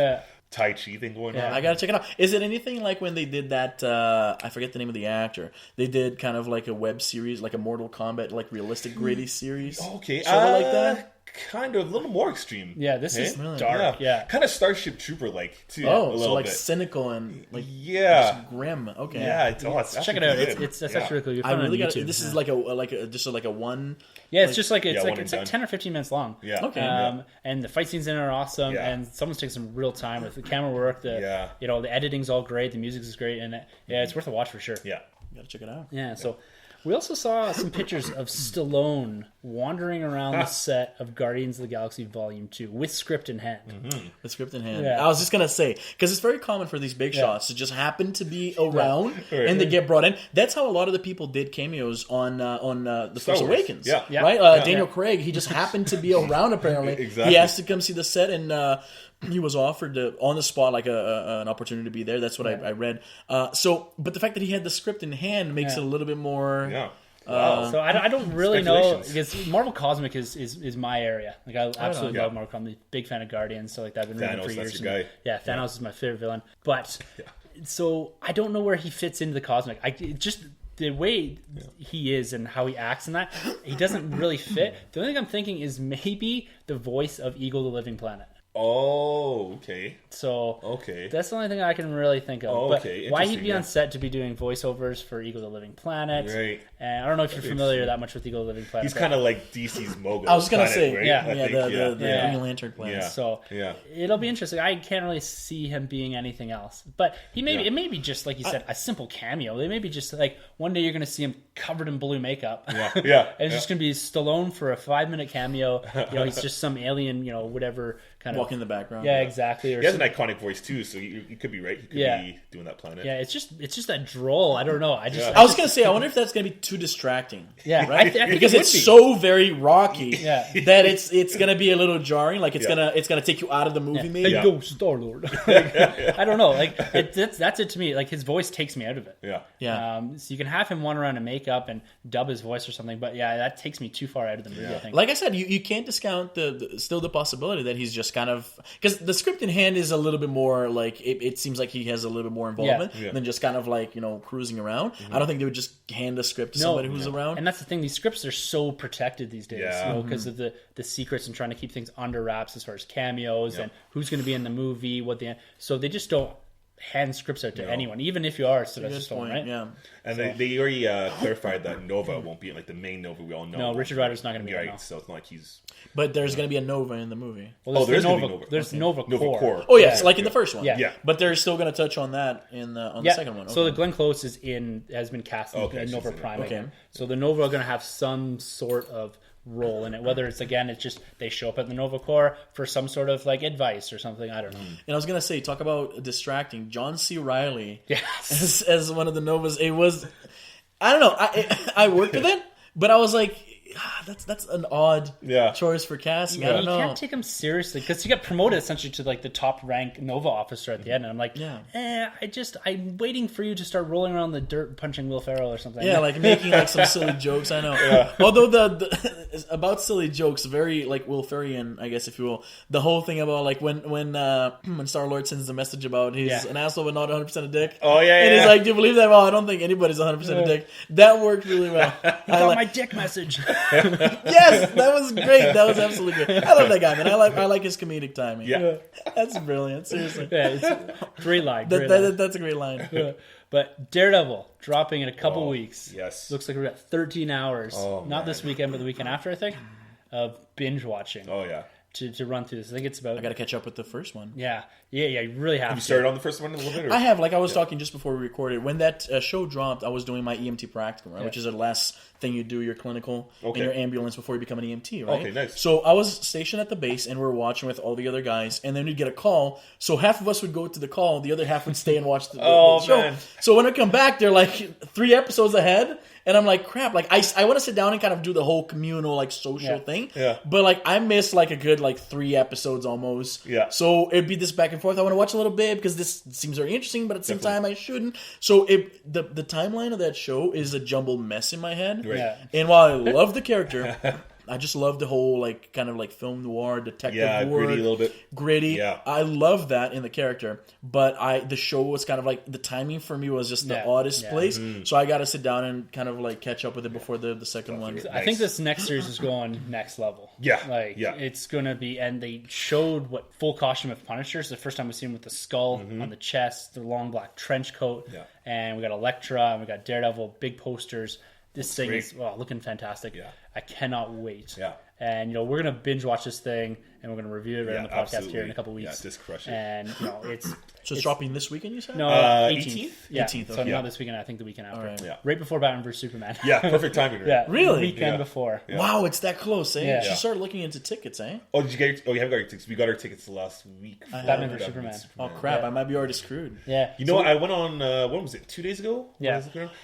Tai Chi thing going on. I gotta check it out. Is it anything like when they did that? I forget the name of the actor. They did kind of like a web series, like a Mortal Kombat, realistic gritty series. Okay, sort of like that. Kind of a little more extreme. Yeah, this is really dark. Yeah, kind of Starship Trooper like too. Oh, so bit. Cynical and just grim. Okay, yeah, check it out. It's actually really cool. I really got. This is like a one. Yeah, it's just it's 10 or 15 minutes long. Yeah. Okay. And the fight scenes in it are awesome, and someone's taking some real time with the camera work. The editing's all great, the music is great, and it's worth a watch for sure. Yeah, gotta check it out. Yeah. So. We also saw some pictures of Stallone wandering around the set of Guardians of the Galaxy Volume 2 with script in hand. Mm-hmm. With script in hand. Yeah. I was just going to say, because it's very common for these big shots to just happen to be around and they get brought in. That's how a lot of the people did cameos on The Force Awakens. Yeah. Right? Daniel Craig, he just happened to be around apparently. Exactly. He asked to come see the set and he was offered on the spot like an opportunity to be there. That's what I read. But the fact that he had the script in hand makes it a little bit more. Yeah. Wow. So I don't really know, because Marvel Cosmic is my area. Like I absolutely love Marvel Comics. Big fan of Guardians, so like that. I've been reading for years. That's your guy. Yeah, Thanos is my favorite villain. But so I don't know where he fits into the Cosmic. Just the way he is and how he acts in that, he doesn't really fit. The only thing I'm thinking is maybe the voice of Eagle the Living Planet. Oh, okay. So that's the only thing I can really think of. Oh, but okay. why he'd be on set to be doing voiceovers for Eagle the Living Planet? Right. And I don't know if you're familiar that much with Eagle the Living Planet. He's kind of like DC's Mogo. I was gonna say, right? the Green Lantern planet. Yeah. So it'll be interesting. I can't really see him being anything else. But it may be just like you said, a simple cameo. They may be just like one day you're going to see him covered in blue makeup. Yeah. And it's just going to be Stallone for a 5-minute cameo. He's just some alien, whatever kind of walking in the background. Yeah, exactly. Or he has an iconic voice too, so you could be right. He could be doing that planet. Yeah, it's just that droll. I don't know. I was gonna say, I wonder if that's gonna be too distracting. Yeah, right. Because it's so very Rocky that it's gonna be a little jarring. Like it's gonna take you out of the movie. Maybe. Hey, go Star-Lord. I don't know. Like that's it to me. Like his voice takes me out of it. Yeah. So you can have him run around in makeup and dub his voice or something, but that takes me too far out of the movie. I think. Like I said, you can't discount the possibility that he's just kind of, because the script in hand is a little bit more like it seems like he has a little bit more involvement than just kind of like cruising around. I don't think they would just hand a script to somebody who's around. And that's the thing; these scripts are so protected these days, because of the secrets and trying to keep things under wraps as far as cameos and who's going to be in the movie, so they just don't hand scripts out to anyone, even if you are Sylvester Stallone, right? Yeah. And they already clarified that Nova won't be like the main Nova we all know. No, Richard Rider's not going to be right. No. So it's not like he's. But there's going to be a Nova in the movie. Well, there's Nova. There's Nova Core. Oh yeah, it's like in the first one. Yeah. But they're still going to touch on that on the second one. Okay. So the Glenn Close has been cast in Nova Prime. Okay. So the Nova are going to have some sort of role in it, whether it's just they show up at the Nova Corps for some sort of like advice or something. I don't know. And I was gonna say, talk about distracting. John C. Reilly as one of the Novas. It was, I don't know. I worked with it, but I was like, that's an odd choice for casting. I don't know. You can't take him seriously because he got promoted essentially to like the top rank Nova officer at the end, and I'm like, I'm waiting for you to start rolling around the dirt punching Will Ferrell or something. Yeah, like making like some silly jokes. I know. Although the about silly jokes, very like Will Ferrell, I guess if you will. The whole thing about like when Star-Lord sends the message about he's an asshole but not 100% a dick. Oh yeah. And he's like, do you believe that? Well, I don't think anybody's 100% a dick. That worked really well. I got my dick message. Yes, that was great. That was absolutely great. I love that guy, man. I like his comedic timing. Yeah. That's brilliant. Seriously. Yeah, it's a great line. That's a great line. But Daredevil dropping in a couple weeks. Yes. Looks like we're at 13 hours. Oh, Not this weekend, but the weekend after, I think, of binge watching. Oh yeah. To run through this. I think it's about. I got to catch up with the first one. Yeah. You really have you started on the first one a little bit? Or? I have. Like I was talking just before we recorded. When that show dropped, I was doing my EMT practicum, right? Which is the last thing you do, your clinical in your ambulance before you become an EMT, right? Okay, nice. So I was stationed at the base, and we were watching with all the other guys, and then we'd get a call. So half of us would go to the call, the other half would stay and watch the show. Man. So when I come back, they're like 3 episodes ahead. And I'm like, crap, like I want to sit down and kind of do the whole communal, like, social thing. Yeah. But, like, I missed, like, a good, like, 3 episodes almost. Yeah. So it'd be this back and forth. I want to watch a little bit because this seems very interesting, but at the same time, I shouldn't. So the timeline of that show is a jumbled mess in my head. Right. Yeah. And while I love the character, I just love the whole, like, kind of like film noir, detective world. Gritty a little bit. Gritty. Yeah. I love that in the character. But the show was kind of like, the timing for me was just the oddest place. Mm-hmm. So I got to sit down and kind of like catch up with it before the second one. I think this next series is going next level. Yeah. It's going to be, and they showed what full costume of Punisher. It's the first time we've seen him with the skull on the chest, the long black trench coat. Yeah. And we got Elektra, and we got Daredevil, big posters. This thing is looking fantastic. Yeah. I cannot wait. Yeah. And, we're going to binge watch this thing, and we're going to review it on the podcast here in a couple weeks. Yeah, just crush it. And, it's... So it's dropping this weekend, you said? No, 18th. Yeah. 18th, so not this weekend, I think the weekend after. Right. Yeah. Right before Batman vs. Superman. Yeah, perfect timing. Right? Yeah. Really? The weekend before. Yeah. Wow, it's that close, eh? Yeah. She started looking into tickets, eh? Oh, did you get? You haven't got your tickets. We got our tickets last week. Batman vs. Superman. Oh crap! I might be already screwed. Yeah. You know what? I went on. What was it? 2 days ago? Yeah.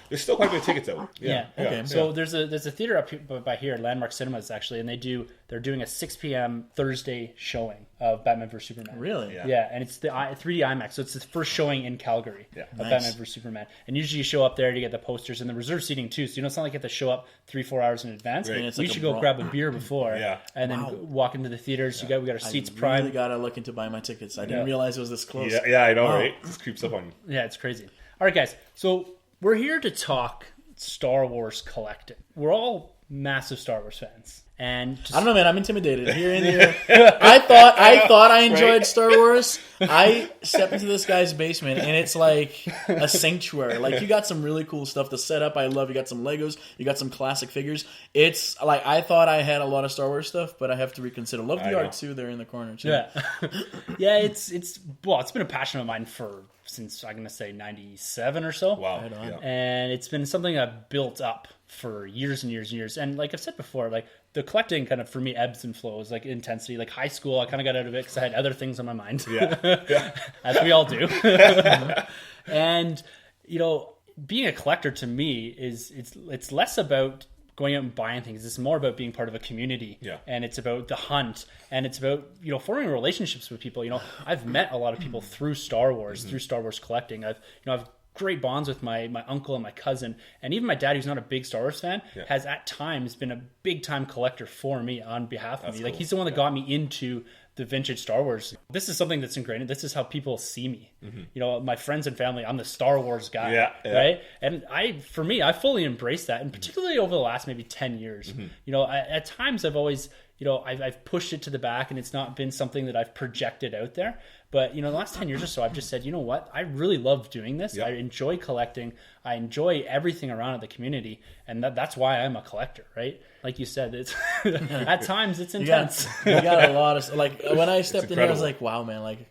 There's still quite a bit of tickets out. Yeah. Okay. So there's a theater up here, by here, Landmark Cinemas actually, and they do they're doing a 6 p.m. Thursday showing of Batman vs Superman. Really? Yeah, and it's the 3D IMAX, so it's the first showing in Calgary of Nice. Batman vs Superman. And usually you show up there to get the posters and the reserve seating too, so it's not like you have to show up 3-4 hours in advance. Right. It's We like should a go grab a beer before, Yeah. and then walk into the theaters. We got our seats I primed. really gotta look into buying my tickets. I didn't realize it was this close. Yeah, I know, Wow. right? This creeps up on you. Yeah, it's crazy. All right, guys. So we're here to talk Star Wars collecting. We're all massive Star Wars fans, and I don't know, man. I'm intimidated here and there. I thought I enjoyed Right. Star Wars. I stepped into this guy's basement, and it's like a sanctuary. Like, you got some really cool stuff to set up. I love. You got some Legos. You got some classic figures. It's like I thought I had a lot of Star Wars stuff, but I have to reconsider. Love the I know. art too. There in the corner too. yeah, yeah. It's been a passion of mine since I'm gonna say 97 or so. Wow. Right on. Yeah. And it's been something I've built up for years and years and years. And like I've said before, like the collecting kind of for me ebbs and flows, like intensity. Like high school, I kind of got out of it because I had other things on my mind. Yeah. As we all do. And being a collector to me it's less about going out and buying things. It's more about being part of a community. Yeah. And it's about the hunt, and it's about forming relationships with people. I've met a lot of people through Star Wars, through Star Wars collecting. I've great bonds with my uncle and my cousin, and even my dad, who's not a big Star Wars fan, has at times been a big time collector for me on behalf of me. Like, cool. he's the one that got me into the vintage Star Wars. This is something that's ingrained. This is how people see me. My friends and family, I'm the Star Wars guy, Yeah. right? And I fully embrace that, and particularly over the last maybe 10 years. At times I've always, I've pushed it to the back, and it's not been something that I've projected out there. But, the last 10 years or so, I've just said, you know what? I really love doing this. Yeah. I enjoy collecting. I enjoy everything around the community. And that's why I'm a collector, right? Like you said, it's at times it's intense. You got a lot of, like, when I stepped in here, I was incredible. like, wow, man, like,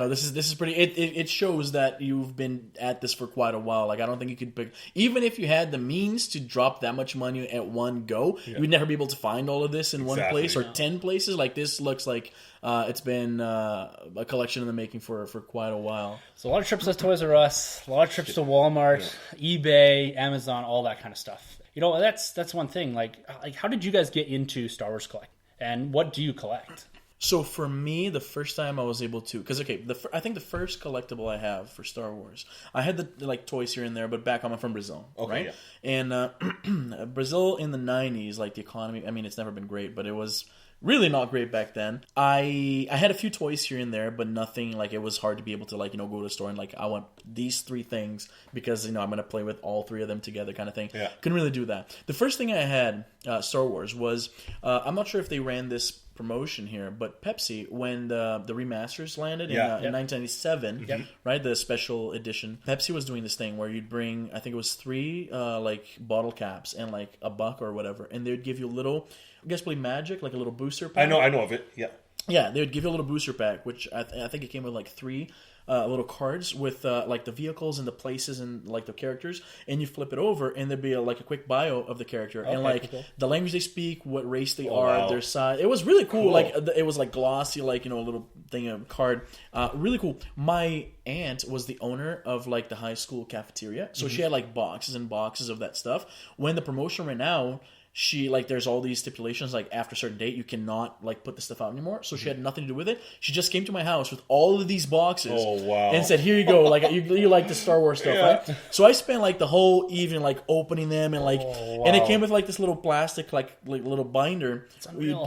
this is pretty, it shows that you've been at this for quite a while. Like, I don't think you could pick, even if you had the means to drop that much money at one go, you would never be able to find all of this in one Exactly. place or 10 places. Like, this looks like it's been a collection in the making for quite a while. So a lot of trips to Toys R Us, a lot of trips to Walmart, eBay, Amazon, all that kind of stuff. That's one thing. Like how did you guys get into Star Wars collecting? And what do you collect? So for me, the first time I was able to, because I think the first collectible I have for Star Wars, I had the toys here and there, but back home I'm from Brazil, right? Yeah. And Brazil in the 90s, like the economy, I mean, it's never been great, but it was really not great back then. I had a few toys here and there, but nothing, like, it was hard to be able to, like, go to the store and, like, I want these 3 things because, I'm going to play with all 3 of them together kind of thing. Yeah. Couldn't really do that. The first thing I had, Star Wars, was, I'm not sure if they ran this promotion here, but Pepsi, when the remasters landed in 1997, right, the special edition, Pepsi was doing this thing where you'd bring, I think it was 3 like bottle caps and like $1 or whatever, and they would give you a little, I guess probably magic, like a little booster pack. I know of it. Yeah. Yeah, they would give you a little booster pack, which I think it came with like 3 little cards with like the vehicles and the places and like the characters, and you flip it over and there'd be a quick bio of the character and like cool. the language they speak, what race they are, wow. their size. It was really cool. Like it was like glossy, like a little thing of card. Really cool. My aunt was the owner of like the high school cafeteria, so she had like boxes and boxes of that stuff. When the promotion ran out, she there's all these stipulations, like after a certain date you cannot like put the stuff out anymore, so she had nothing to do with it. She just came to my house with all of these boxes and said, here you go, like you like the Star Wars stuff, right? So I spent like the whole evening like opening them and like and it came with like this little plastic like little binder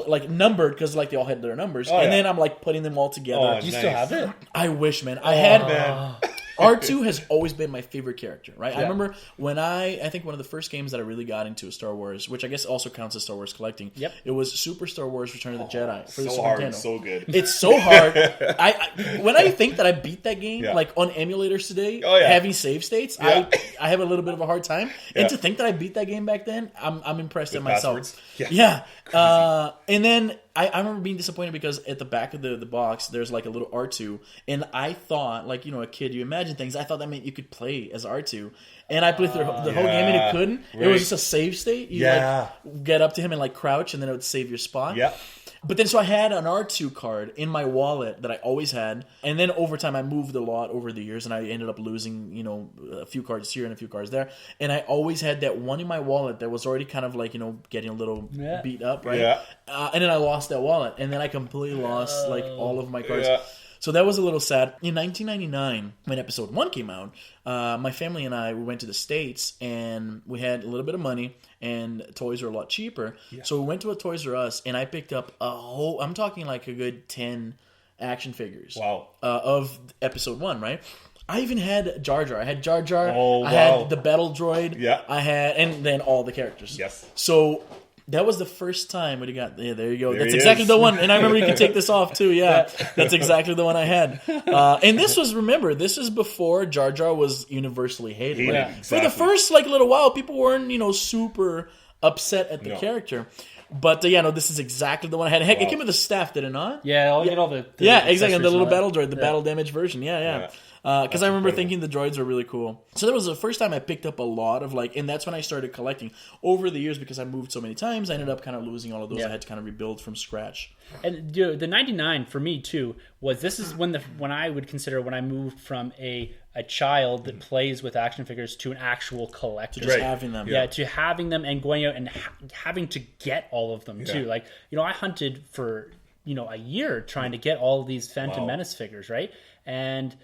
like numbered because like they all had their numbers, and then I'm like putting them all together. Do you still have it? I wish, man. I had R2 has always been my favorite character, right? I remember when I think one of the first games that I really got into Star Wars, which I guess also counts as Star Wars collecting. Yep. It was Super Star Wars Return of the Jedi for the So Super hard, Nintendo. so good. It's so hard. When I think that I beat that game like on emulators today, having save states, I have a little bit of a hard time. And to think that I beat that game back then, I'm impressed at myself. Passwords. Yeah. And then I remember being disappointed because at the back of the box there's like a little R2, and I thought, like, a kid, you imagine things. I thought that meant you could play as R2, and I played through the whole game and it couldn't. Right. It was just a save state. You like get up to him and like crouch, and then it would save your spot. Yeah. But then so I had an R2 card in my wallet that I always had, and then over time I moved a lot over the years, and I ended up losing, you know, a few cards here and a few cards there, and I always had that one in my wallet that was already kind of like, you know, getting a little beat up, right? Yeah. And then I lost that wallet, and then I completely lost like all of my cards. Yeah. So that was a little sad. In 1999, when episode 1 came out, my family and I, we went to the States, and we had a little bit of money, and toys were a lot cheaper. Yeah. So we went to a Toys R Us, and I picked up I'm talking like a good 10 action figures. Wow. Of episode 1, right? I even had Jar Jar. I had Jar Jar. Oh, wow. I had the Battle Droid. Yeah. And then all the characters. Yes. So that was the first time when you got. Yeah, there you go. There That's exactly the one. And I remember you could take this off too. Yeah, that's exactly the one I had. And this was before Jar Jar was universally hated. Exactly. For the first like little while, people weren't super upset at the character. But this is exactly the one I had. Heck, it came with a staff, did it not? Yeah, I'll get all the exactly. The little that. battle droid, the battle damage version. Yeah. Because I remember thinking the droids were really cool. So that was the first time I picked up a lot of and that's when I started collecting. Over the years, because I moved so many times, I ended up kind of losing all of those. I had to kind of rebuild from scratch. And the 99 for me too this is when I would consider when I moved from a child that plays with action figures to an actual collector. Just having them. Yeah, to having them and going out and having to get all of them too. Like, I hunted for, a year trying to get all of these Phantom Menace figures, right? And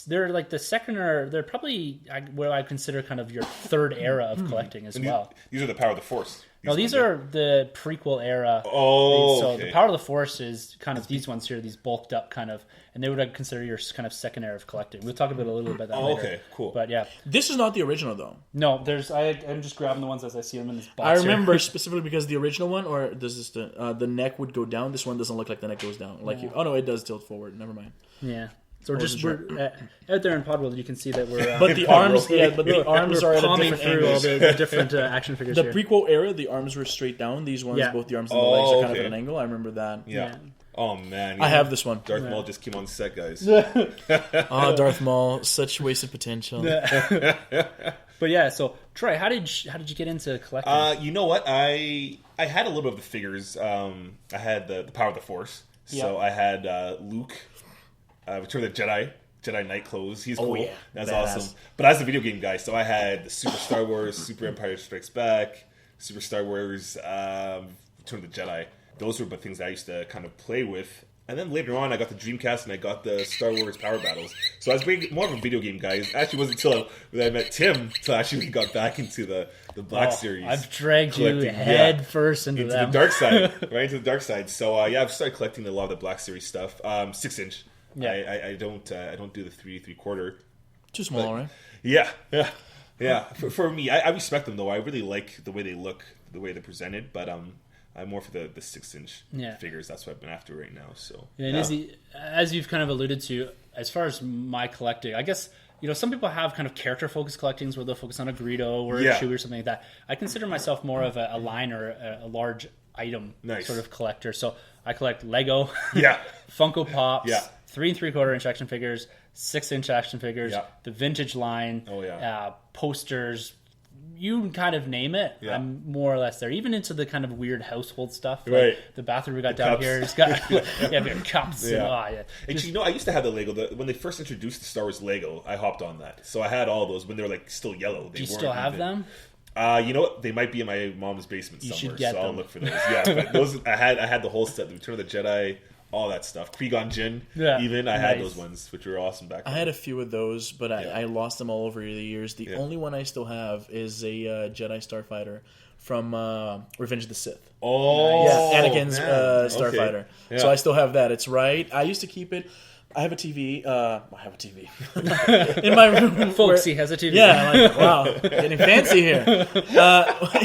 they're like the second, or they're probably what I consider kind of your third era of collecting as well. These are the Power of the Force. These are the prequel era. Oh, so the Power of the Force is kind of these ones here, these bulked up kind of, and they would consider your kind of second era of collecting. We'll talk about a little bit about that later. Okay, cool. But yeah, this is not the original though. No, I'm just grabbing the ones as I see them in this box. I remember specifically because the original one, or does this the neck would go down. This one doesn't look like the neck goes down. Oh no, it does tilt forward. Never mind. Yeah. So we're out there in Podworld, you can see that we're. But the arms, the arms are at a different through all the different action figures. The prequel era, the arms were straight down. These ones, both the arms and the legs are kind of at an angle. I remember that. Yeah. Oh man, I have this one. Darth Maul just came on set, guys. Darth Maul, such wasted potential. But yeah, so Troy, how did you get into collecting? You know what? I had a little bit of the figures. I had the Power of the Force. So I had Luke. Return of the Jedi Knight clothes. He's cool. Yeah. That's awesome. But as a video game guy, so I had the Super Star Wars, Super Empire Strikes Back, Super Star Wars, Return of the Jedi. Those were the things I used to kind of play with. And then later on, I got the Dreamcast and I got the Star Wars Power Battles. So I was more of a video game guy. It actually wasn't until I met Tim until I actually got back into the Black Series. I've dragged you head first into the dark side, right into the dark side. So I've started collecting a lot of the Black Series stuff. 6-inch. Yeah. I don't do the 3/4. Too small, right? Yeah. For me, I respect them though. I really like the way they look, the way they're presented. But I'm more for the 6-inch figures. That's what I've been after right now. So as you've kind of alluded to, as far as my collecting, I guess some people have kind of character focused collectings where they'll focus on a Greedo or a Chewie or something like that. I consider myself more of a line or a large item sort of collector. So I collect Lego, Funko Pops. 3 3/4-inch action figures, 6-inch action figures, the vintage line, posters, you kind of name it. I'm more or less there, even into the kind of weird household stuff. Like the bathroom we got down cups. here, it's got cups. And, Actually, I used to have the Lego. When they first introduced the Star Wars Lego, I hopped on that. So I had all those when they were still yellow. Do you still have them? You know what? They might be in my mom's basement somewhere. You should get them. I'll look for those. But those I had the whole set, the Return of the Jedi, all that stuff. Qui-Gon Jinn, even I had those ones, which were awesome back then. I had a few of those, but I lost them all over the years. The only one I still have is a Jedi Starfighter from Revenge of the Sith. Anakin's Starfighter. Okay. So I still have that. It's right. I used to keep it. I have a TV. In my room. Folksy has a TV. Yeah, wow, getting fancy here.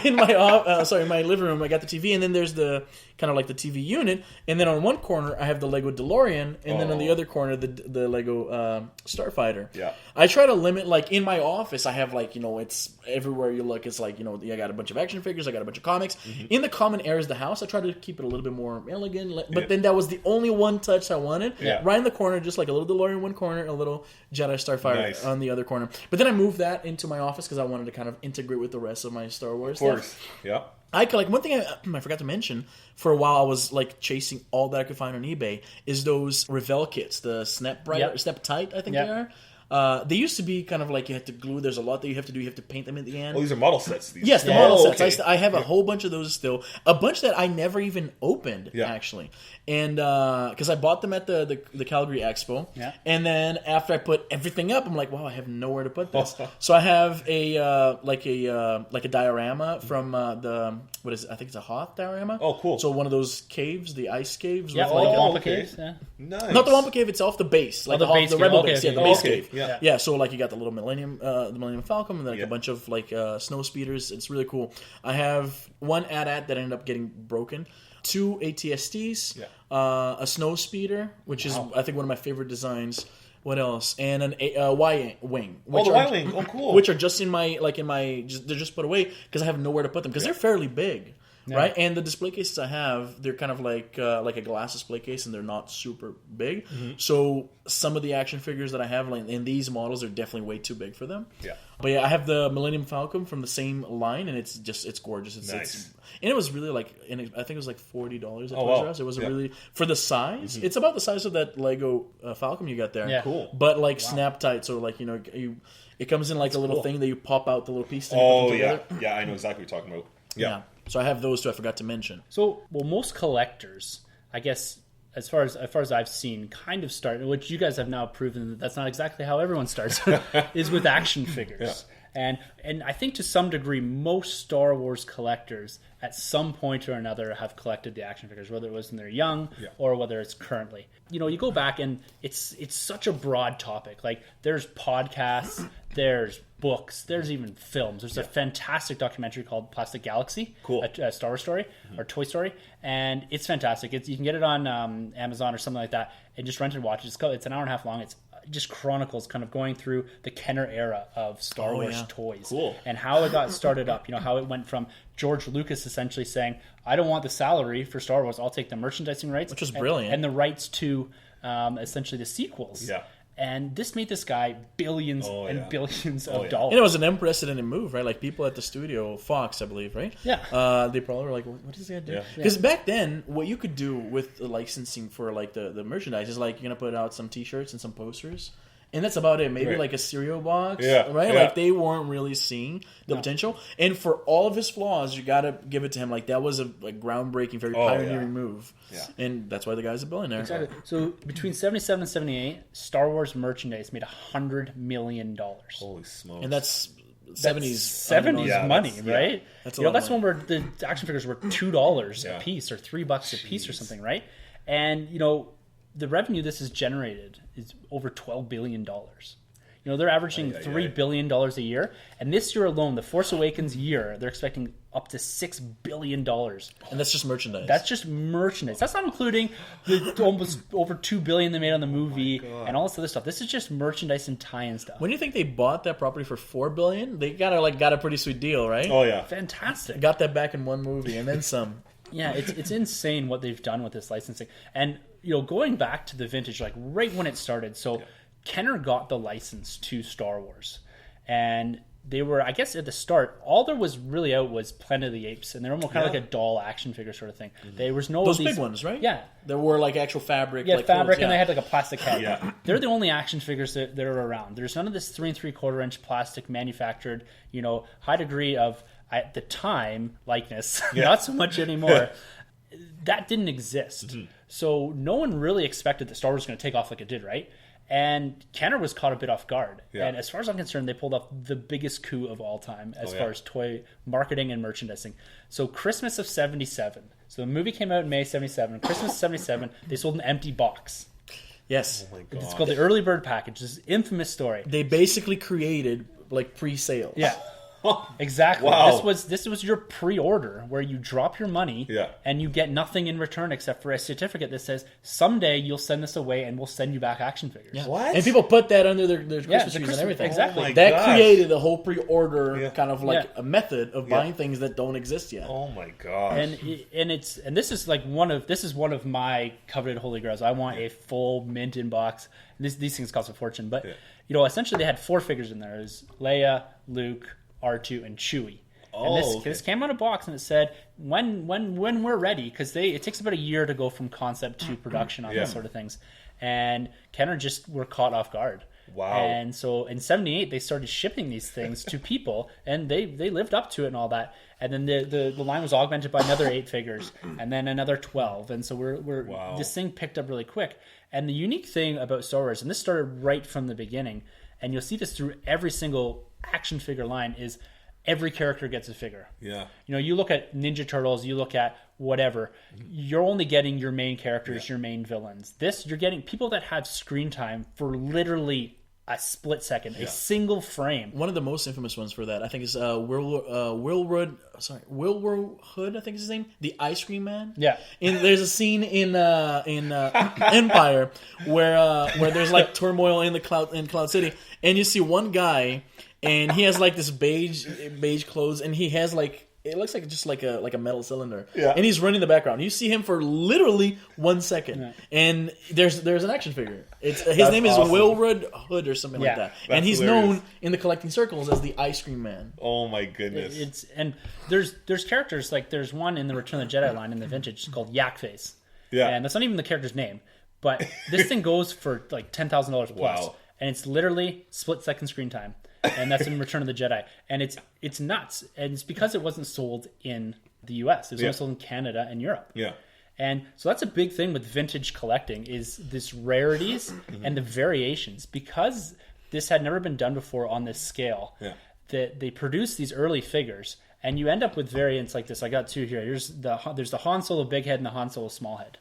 In my living room, I got the TV, and then there's the kind of like the TV unit, and then on one corner I have the Lego DeLorean, and then on the other corner the Lego Starfighter. Yeah. I try to limit, in my office I have it's everywhere you look. It's I got a bunch of action figures, I got a bunch of comics. Mm-hmm. In the common areas of the house, I try to keep it a little bit more elegant. But then that was the only one touch I wanted. Yeah. Right in the corner, just like a little DeLorean in one corner, a little Jedi Starfighter on the other corner. But then I moved that into my office because I wanted to kind of integrate with the rest of my Star Wars stuff. Yeah. I collect one thing I forgot to mention. For a while, I was like chasing all that I could find on eBay. Is those Revell kits, the Snap Bright, Snap Tight, I think they are. They used to be kind of like you had to glue. There's a lot that you have to do. You have to paint them at the end. Oh, these are model sets. Yes, the model sets. Okay. I have a whole bunch of those still. A bunch that I never even opened, actually. And because I bought them at the Calgary Expo. Yeah. And then after I put everything up, I'm like, wow, I have nowhere to put this. So I have a diorama from what is it? I think it's a Hoth diorama. Oh, cool. So one of those caves, the ice caves. Yeah, with Wampa caves. Yeah. Nice. Not the Wampa cave itself, the base. Like the Rebel base. Yeah, the base cave. Yeah. So like you got the little Millennium Falcon and like a bunch of like snow speeders. It's really cool. I have one AT-AT that ended up getting broken, 2 ATSTs, a snow speeder, which is I think one of my favorite designs. What else? And an Y-wing. The Y-wing. Oh, cool. Which are just they're just put away because I have nowhere to put them because they're fairly big. Yeah. Right, and the display cases I have, they're kind of like a glass display case, and they're not super big. Mm-hmm. So some of the action figures that I have, like in these models, are definitely way too big for them. Yeah, but I have the Millennium Falcon from the same line, and it's gorgeous. It's nice. And it was really like, I think it was like $40 at Toys R Us. It was really for the size. Mm-hmm. It's about the size of that Lego Falcon you got there. Yeah, cool. But like snap tight, so like it comes in like a little thing that you pop out the little piece. Oh yeah, I know exactly what you're talking about. Yeah. So I have those two I forgot to mention. So, most collectors, I guess, as far as I've seen, kind of start, which you guys have now proven that that's not exactly how everyone starts, is with action figures. Yeah. And I think to some degree, most Star Wars collectors at some point or another have collected the action figures, whether it was when they're young or whether it's currently. You go back and it's such a broad topic. Like there's podcasts, there's books, there's even films. There's a fantastic documentary called Plastic Galaxy, a Star Wars story or Toy Story, and it's fantastic. You can get it on Amazon or something like that, and just rent and watch it. It's an hour and a half long. It's just chronicles kind of going through the Kenner era of Star Wars toys and how it got started up. How it went from George Lucas essentially saying, "I don't want the salary for Star Wars. I'll take the merchandising rights," which was brilliant, and the rights to essentially the sequels. Yeah. And this made this guy billions and billions of dollars. And it was an unprecedented move, right? Like people at the studio, Fox, I believe, right? Yeah. They probably were like, what is he going to do? Because back then, what you could do with the licensing for like the merchandise is like you're going to put out some T-shirts and some posters. And that's about it. Maybe like a cereal box, right? Like they weren't really seeing the potential. And for all of his flaws, you got to give it to him. Like that was a groundbreaking, very pioneering move. Yeah. And that's why the guy's a billionaire. Exactly. So between 77 and 78, Star Wars merchandise made $100 million. Holy smokes! And that's 70s money, right? That's that's when the action figures were $2 a piece or $3 a piece or something, right? And the revenue this has generated is over $12 billion. They're averaging $3 billion a year. And this year alone, the Force Awakens year, they're expecting up to $6 billion. And that's just merchandise. That's just merchandise. That's not including the almost over $2 billion they made on the movie and all this other stuff. This is just merchandise and tie-in stuff. When do you think they bought that property for $4 billion? They got a pretty sweet deal, right? Oh, yeah. Fantastic. Got that back in one movie and then some. Yeah, it's insane what they've done with this licensing. And, going back to the vintage, like right when it started, so Kenner got the license to Star Wars. And they were, I guess at the start, all there was really out was Planet of the Apes. And they were more kind of like a doll action figure sort of thing. Mm-hmm. There was no those big ones, right? Yeah. There were like actual fabric. Yeah, like fabric, and they had like a plastic head. They're the only action figures that are around. There's none of this 3 3/4 inch plastic manufactured, high degree of, at the time, likeness. Not so much anymore. That didn't exist. Mm-hmm. So no one really expected that Star Wars was going to take off like it did, right? And Kenner was caught a bit off guard. Yeah. And as far as I'm concerned, they pulled off the biggest coup of all time as far as toy marketing and merchandising. So Christmas of 77. So the movie came out in May 77. Christmas of 77, they sold an empty box. Yes. Oh my God. It's called the Early Bird Package. This is an infamous story. They basically created like pre-sales. Yeah. Exactly. Wow. This was your pre-order where you drop your money and you get nothing in return except for a certificate that says someday you'll send this away and we'll send you back action figures. Yeah. What? And people put that under their Christmas trees and everything. Exactly. Oh that created the whole pre-order kind of like a method of buying things that don't exist yet. Oh my gosh. And this is like one of my coveted Holy Grails. I want a full mint in box. These things cost a fortune, but essentially they had 4 figures in there. It was Leia, Luke, R2, and Chewie. And this came out of a box, and it said when we're ready, because it takes about a year to go from concept to production on these sort of things. And Kenner just were caught off guard. Wow. And so in 78 they started shipping these things to people, and they lived up to it and all that. And then the line was augmented by another 8 figures, and then another 12. And so this thing picked up really quick. And the unique thing about Star Wars, and this started right from the beginning, and you'll see this through every single action figure line, is every character gets a figure. Yeah. You know, you look at Ninja Turtles, you look at whatever, you're only getting your main characters, your main villains. This, you're getting people that have screen time for literally a split second, a single frame. One of the most infamous ones for that, I think, is Wilwood, I think is his name, the Ice Cream Man. Yeah. And there's a scene in Empire where there's like turmoil in Cloud City, and you see one guy, and he has like this beige clothes, and he has like, it looks like just like a metal cylinder. Yeah. And he's running the background. You see him for literally 1 second. Yeah. And there's an action figure. His name is Wilwood Hood or something like that. And he's known in the collecting circles as the Ice Cream Man. Oh my goodness. And there's characters, like there's one in the Return of the Jedi line in the vintage called Yak Face. Yeah. And that's not even the character's name. But this thing goes for like $10,000 plus. Wow. And it's literally split second screen time. And that's in Return of the Jedi. And it's nuts. And it's because it wasn't sold in the US. It was only sold in Canada and Europe. Yeah. And so that's a big thing with vintage collecting, is this rarities and the variations. Because this had never been done before on this scale, that they produce these early figures, and you end up with variants like this. I got 2 here. There's the Han Solo big head and the Han Solo small head.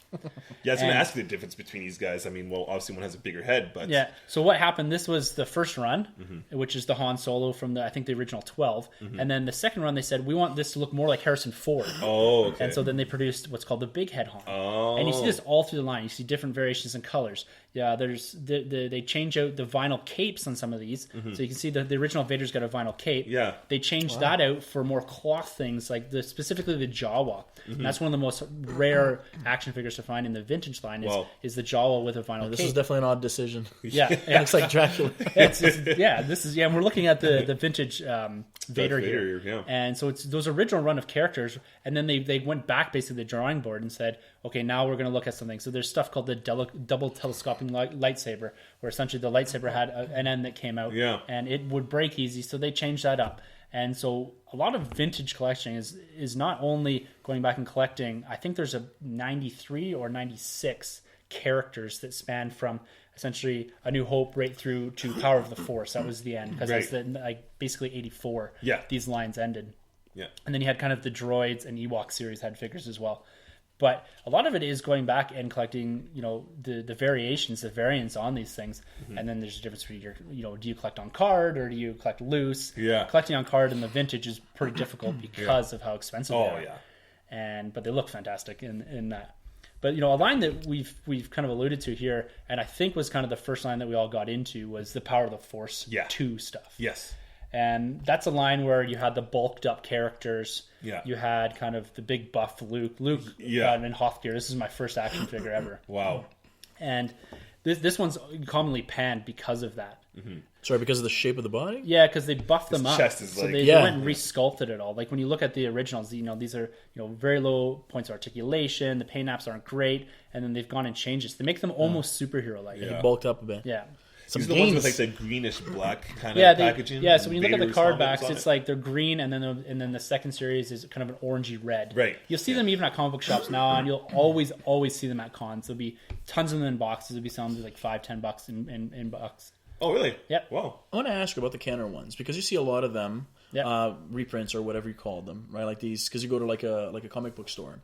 Yeah, I was going to ask you the difference between these guys. I mean, well, obviously one has a bigger head, but... Yeah, so what happened, this was the first run, which is the Han Solo from I think the original 12. And then the second run, they said, we want this to look more like Harrison Ford. Oh, okay. And so then they produced what's called the big head Han. Oh. And you see this all through the line. You see different variations in colors. Yeah, there's they change out the vinyl capes on some of these. So you can see the original Vader's got a vinyl cape. Yeah. They changed that out for more cloth things, like specifically the Jawa. And that's one of the most rare action figures to find in the vintage line is the Jawa with a vinyl cape. This is definitely an odd decision. Yeah. It looks like Dracula. And we're looking at the vintage Vader here. Yeah. And so it's those original run of characters, and then they went back basically to the drawing board and said, okay, now we're going to look at something. So there's stuff called the double telescoping lightsaber, where essentially the lightsaber had an end that came out, and it would break easy, so they changed that up. And so a lot of vintage collecting is not only going back and collecting. I think there's a 93 or 96 characters that span from essentially A New Hope right through to Power of the Force. That was the end, because that's basically 84. Yeah. These lines ended. Yeah. And then you had kind of the droids and Ewok series had figures as well. But a lot of it is going back and collecting, the variations, the variants on these things. And then there's a difference between do you collect on card or do you collect loose? Yeah. Collecting on card in the vintage is pretty difficult because of how expensive they are. Oh, yeah. But they look fantastic in that. But a line that we've kind of alluded to here, and I think was kind of the first line that we all got into, was the Power of the Force 2 stuff. Yes. And that's a line where you had the bulked up characters. Yeah. You had kind of the big buff Luke in Hoth gear. This is my first action figure ever. Wow. And this one's commonly panned because of that. Sorry, because of the shape of the body? Yeah, because they buffed them up. Chest is so like... they went and resculpted it all. Like when you look at the originals, these are very low points of articulation. The paint apps aren't great, and then they've gone and changed this. They make them almost superhero like. Yeah. Bulked up a bit. Yeah. These are the ones with like the greenish black kind of packaging. Yeah, so when you look at the card backs, it's like they're green, and then the second series is kind of an orangey red. Right. You'll see them even at comic book shops now, and you'll always see them at cons. There'll be tons of them in boxes. There'll be some for like $5-10 in box. Oh, really? Yep. Wow. I want to ask you about the Kenner ones, because you see a lot of them, reprints or whatever you call them, right? Like these, because you go to like a comic book store,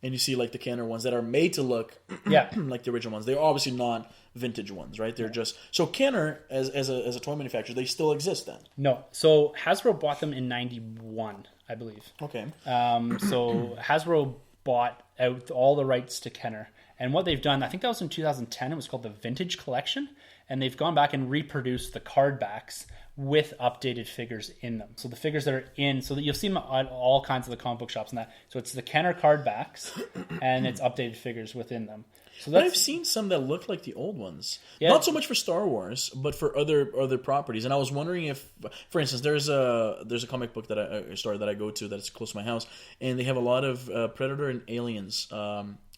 and you see like the Kenner ones that are made to look like the original ones. They're obviously not vintage ones, right? They're just... So Kenner, as a toy manufacturer, they still exist then? No. So Hasbro bought them in 91, I believe. Okay. So Hasbro bought out all the rights to Kenner. And what they've done, I think that was in 2010, it was called the Vintage Collection. And they've gone back and reproduced the card backs with updated figures in them. So the figures that are in, so that you'll see them at all kinds of the comic book shops and that. So it's the Kenner card backs, and it's updated figures within them. So but I've seen some that look like the old ones. Yeah. Not so much for Star Wars, but for other properties. And I was wondering if, for instance, there's a comic book store that I go to that's close to my house, and they have a lot of Predator and Aliens,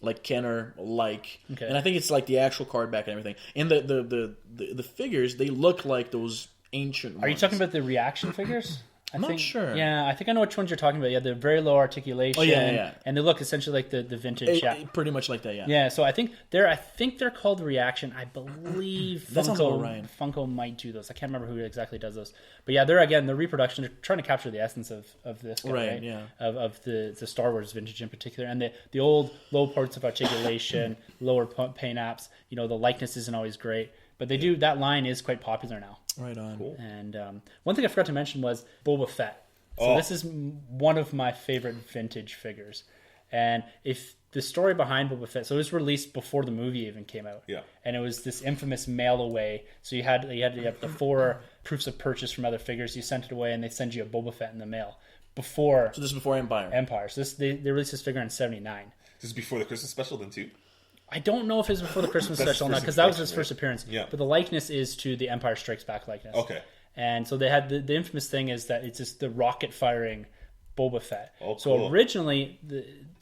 like Kenner, Okay. and I think it's like the actual card back and everything. And the figures, they look like those ancient ones. Are you talking about the reaction figures? I'm not sure. Yeah, I think I know which ones you're talking about. Yeah, they're very low articulation. Oh, yeah. And they look essentially like the vintage. Pretty much like that, yeah. Yeah, so I think they're called Reaction. I believe That sounds all right. Funko might do those. I can't remember who exactly does those. But yeah, the reproduction. They're trying to capture the essence of this guy, right? Yeah. Of the Star Wars vintage in particular, and the old low parts of articulation, lower paint apps. The likeness isn't always great, but that line is quite popular now. Right on. Cool. And one thing I forgot to mention was Boba Fett. So this is one of my favorite vintage figures. And if the story behind Boba Fett, so it was released before the movie even came out. Yeah. And it was this infamous mail away. So you had the 4 proofs of purchase from other figures. You sent it away, and they send you a Boba Fett in the mail. So this is before Empire. So they released this figure in '79. This is before the Christmas special, then too. I don't know if it was before the Christmas That's special or the not, first because that was his appearance, first appearance. Yeah. But the likeness is to the Empire Strikes Back likeness. Okay. And so they had the infamous thing is that it's just the rocket firing Boba Fett. Oh, So cool. originally,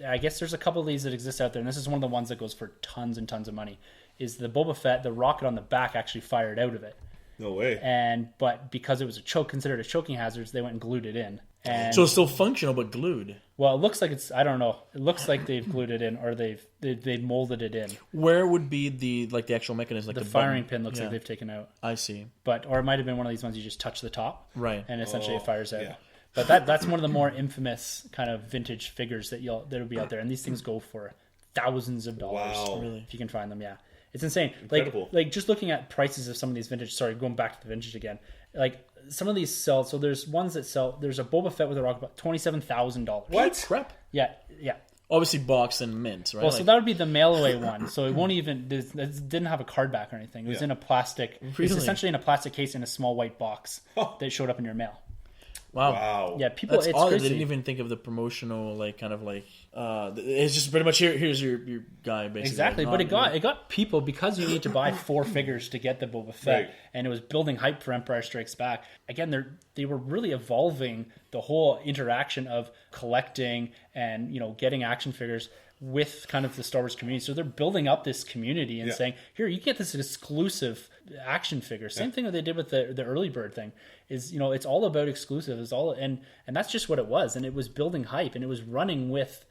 I guess there's a couple of these that exist out there, and this is one of the ones that goes for tons and tons of money, is the Boba Fett, the rocket on the back actually fired out of it. No way. But because it was considered a choking hazard, they went and glued it in. And So it's still functional, but glued. well, it looks like I don't know. It looks like they've glued it in, or they've molded it in. Where would be the actual mechanism? Like The firing button? pin looks like they've taken out. I see. Or it might have been one of these ones you just touch the top, Right. and essentially it fires out. yeah. But that's one of the more infamous kind of vintage figures that'll be out there, and these things go for thousands of dollars. Wow. Really? If you can find them, yeah, it's insane. Incredible. Like just looking at prices of some of these vintage. Sorry, going back to the vintage again. Like some of these sell. So there's ones that sell. There's a Boba Fett with a rocket about $27,000. What? Crap. Yeah. Obviously boxed and mint, right? Well, so that would be the mail away one. So it won't even. It didn't have a card back or anything. It was in a plastic. It's Really? essentially in a plastic case in a small white box that showed up in your mail. Wow. Yeah, people. That's It's odd. They crazy. didn't even think of the promotional, it's just pretty much here's your guy, basically. Exactly, Like, but it got people, because you need to buy 4 figures to get the Boba Fett, Right. and it was building hype for Empire Strikes Back. Again, they were really evolving the whole interaction of collecting and getting action figures with kind of the Star Wars community. So they're building up this community and saying, here, you get this exclusive action figure. Same thing that they did with the early bird thing is, it's all about exclusive. It's all, and that's just what it was. And it was building hype, and it was running with,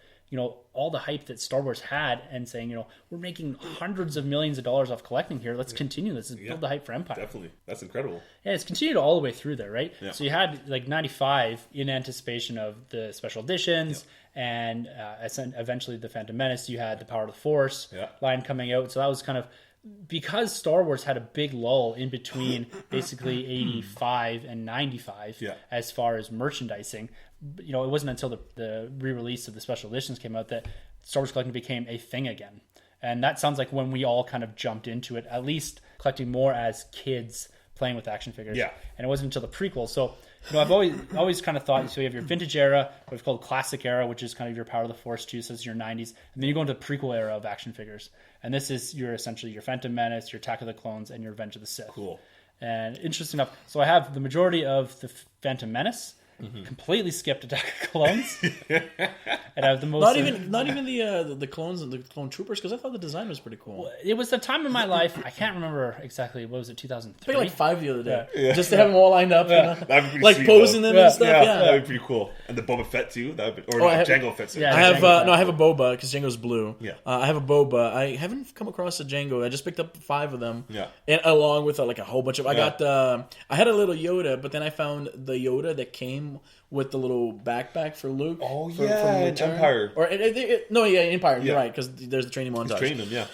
all the hype that Star Wars had, and saying, we're making hundreds of millions of dollars off collecting here. Let's continue this. Let's build the hype for Empire. Definitely. That's incredible. Yeah, it's continued all the way through there, right? Yeah. So you had like 95 in anticipation of the special editions, and eventually the Phantom Menace. You had the Power of the Force line coming out. So that was kind of, because Star Wars had a big lull in between basically 85 and 95 as far as merchandising. It wasn't until the re-release of the special editions came out that Star Wars collecting became a thing again. And that sounds like when we all kind of jumped into it, at least collecting more as kids playing with action figures. Yeah. And it wasn't until the prequel. So, I've always kind of thought, so you have your vintage era, what we've called classic era, which is kind of your Power of the Force too, so it's your 90s. And then you go into the prequel era of action figures. And this is essentially your Phantom Menace, your Attack of the Clones, and your Revenge of the Sith. Cool. And interesting enough, so I have the majority of the Phantom Menace, completely skipped Attack of Clones, and I have the most. Not even the clones and the clone troopers, because I thought the design was pretty cool. It was the time in my life. I can't remember exactly. What was it? 2003. I picked like 5 the other day, Yeah. just to have them all lined up, That'd be pretty like sweet, posing though. them and stuff. Yeah. That'd be pretty cool. And the Boba Fett too. That would be, or I have- Jango Fett. Yeah. I have Jango I have a Boba because Django's blue. Yeah. I have a Boba. I haven't come across a Django. I just picked up 5 of them. Yeah. And along with like a whole bunch of. I got I had a little Yoda, but then I found the Yoda that came with the little backpack for Luke. Oh, from yeah, in Return. Empire. Or Empire. You're Yeah. right, because there's the training montage. Train them, yeah.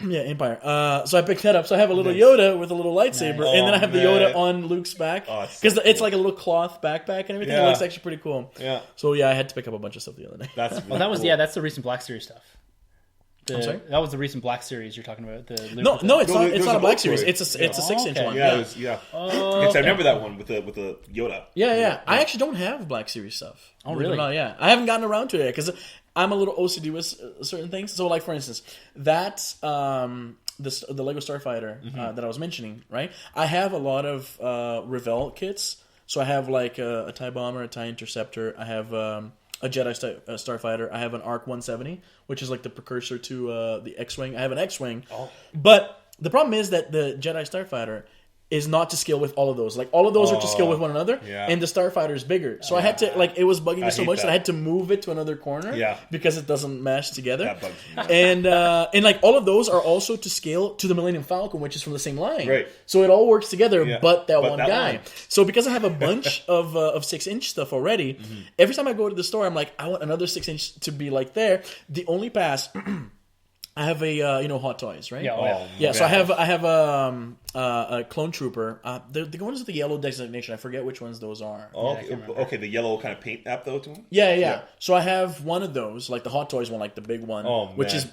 Yeah, Empire. So I picked that up. So I have a little Yoda with a little lightsaber, Nice. and then I have the Oh, Yoda man. on Luke's back Oh, it's so because it's cool. like a little cloth backpack and everything. It Yeah. looks actually pretty cool. Yeah. So yeah, I had to pick up a bunch of stuff the other day. That's really Well, that was cool. that's the recent Black Series stuff. I'm sorry? That was the recent Black Series you're talking about. No, it's No, not. there It's was not a a Black boat Series. toy. It's a 6-inch okay. one. Yeah, Yeah, it was, yeah. Oh, Yes, okay. I remember that one with the Yoda. yeah. I actually don't have Black Series stuff. Oh, Believe it or really? not, yeah, I haven't gotten around to it because I'm a little OCD with certain things. So, like for instance, that the Lego Starfighter that I was mentioning, right? I have a lot of Revell kits. So I have like a TIE Bomber, a TIE Interceptor. I have a Jedi Starfighter. I have an ARC 170, which is like the precursor to the X-Wing. I have an X-Wing. Oh. But the problem is that the Jedi Starfighter is not to scale with all of those. Like, all of those are to scale with one another, and the Starfighter is bigger. So I had to, like, it was bugging me so much that I had to move it to another corner because it doesn't mesh together. That bugs me. And like, all of those are also to scale to the Millennium Falcon, which is from the same line. Right. So it all works together, but that one guy. Line. So because I have a bunch of 6-inch stuff already, every time I go to the store, I'm like, I want another 6-inch to be like there. The only pass... I have a Hot Toys, right? Yeah. So I have a Clone Trooper. The ones with the yellow designation. I forget which ones those are. Oh, okay. The yellow kind of paint app though to them. Yeah. So I have one of those, like the Hot Toys one, like the big one, which is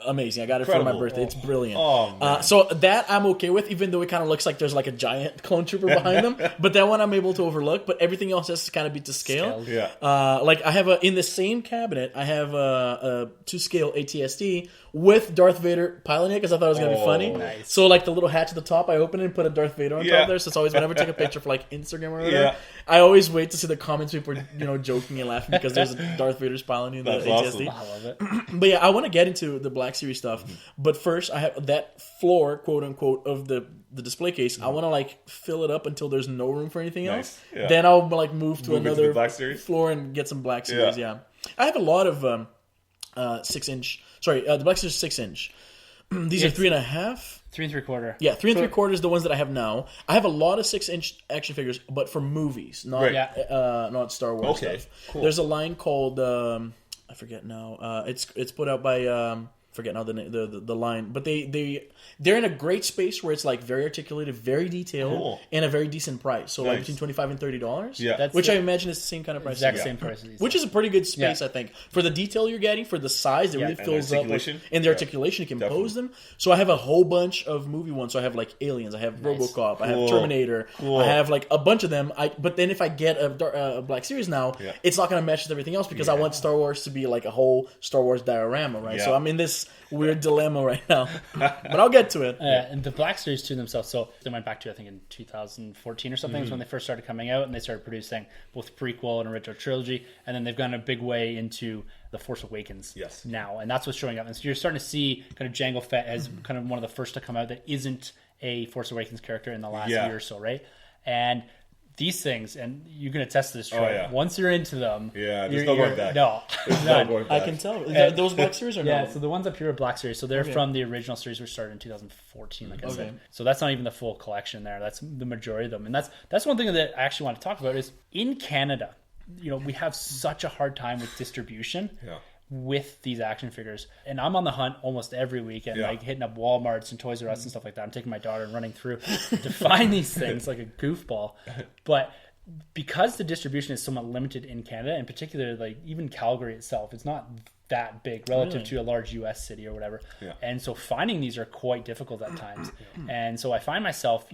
amazing. I got it for my birthday. It's brilliant. So that I'm okay with, even though it kind of looks like there's like a giant Clone Trooper behind them. But that one I'm able to overlook. But everything else has to kind of be to scale. Yeah. Like I have in the same cabinet, I have a to scale ATSD with Darth Vader piloting it because I thought it was going to be funny. Nice. So like the little hatch at the top, I open it and put a Darth Vader on top there. So it's always, whenever I take a picture for like Instagram or whatever, I always wait to see the comments people are joking and laughing because there's Darth Vader's piloting the ATSD. Awesome. I love it. But yeah, I want to get into the Black Series stuff. But first, I have that floor, quote unquote, of the display case. I want to like fill it up until there's no room for anything else. Yeah. Then I'll like move to another floor and get some Black Series. Yeah. I have a lot of 6-inch. Sorry, the Black Series 6-inch. These are 3.5. 3 3/4. Yeah, 3 3/4 is the ones that I have now. I have a lot of 6-inch action figures, but for movies, not Star Wars stuff. Cool. There's a line called I forget now. It's put out by forget now the line, but they're in a great space where it's like very articulated, very detailed, and a very decent price. So like between $25 and $30. Yeah, which I imagine is the same kind of price. Exact same price. Which is a pretty good space, I think, for the detail you're getting, for the size. It really fills up, and the articulation you can pose them. So I have a whole bunch of movie ones. So I have like Aliens, I have RoboCop, I have Terminator, I have like a bunch of them. But then if I get a Black Series now, it's not going to mesh with everything else because I want Star Wars to be like a whole Star Wars diorama, right? So I'm in this weird dilemma right now, but I'll get to it. And the Black Series to themselves, so they went back to I think in 2014 or something was when they first started coming out, and they started producing both prequel and original trilogy, and then they've gone a big way into the Force Awakens now, and that's what's showing up. And so you're starting to see kind of Jango Fett as kind of one of the first to come out that isn't a Force Awakens character in the last year or so, right? And these things, and you can attest to this, Troy. Once you're into them, there's no going back. No, I can tell. Those Black Series are so the ones up here are Black Series. So they're from the original series, which started in 2014, like I said. So that's not even the full collection there. That's the majority of them, and that's one thing that I actually want to talk about is in Canada. We have such a hard time with distribution. With these action figures, and I'm on the hunt almost every weekend, like hitting up Walmarts and Toys R Us and stuff like that. I'm taking my daughter and running through to find these things like a goofball. But because the distribution is somewhat limited in Canada, in particular, like even Calgary itself, it's not that big relative to a large US city or whatever. And so finding these are quite difficult at times. And so I find myself,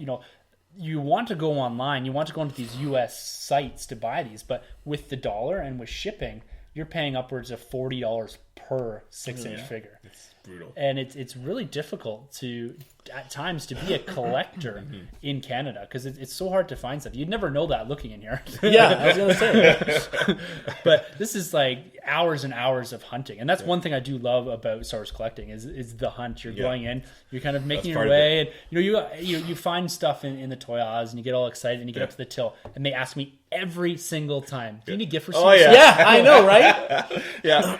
you want to go online, you want to go into these US sites to buy these, but with the dollar and with shipping, you're paying upwards of $40 per 6-inch figure. It's brutal. And it's really difficult to, at times, to be a collector in Canada because it's so hard to find stuff. You'd never know that looking in here. I was going to say. But this is like hours and hours of hunting. And that's one thing I do love about Star Wars collecting is the hunt. You're going in, you're kind of making your way. And you find stuff in the Toy Oz and you get all excited and you get up to the till. And they ask me every single time, do you need a gift for someone? I know, right?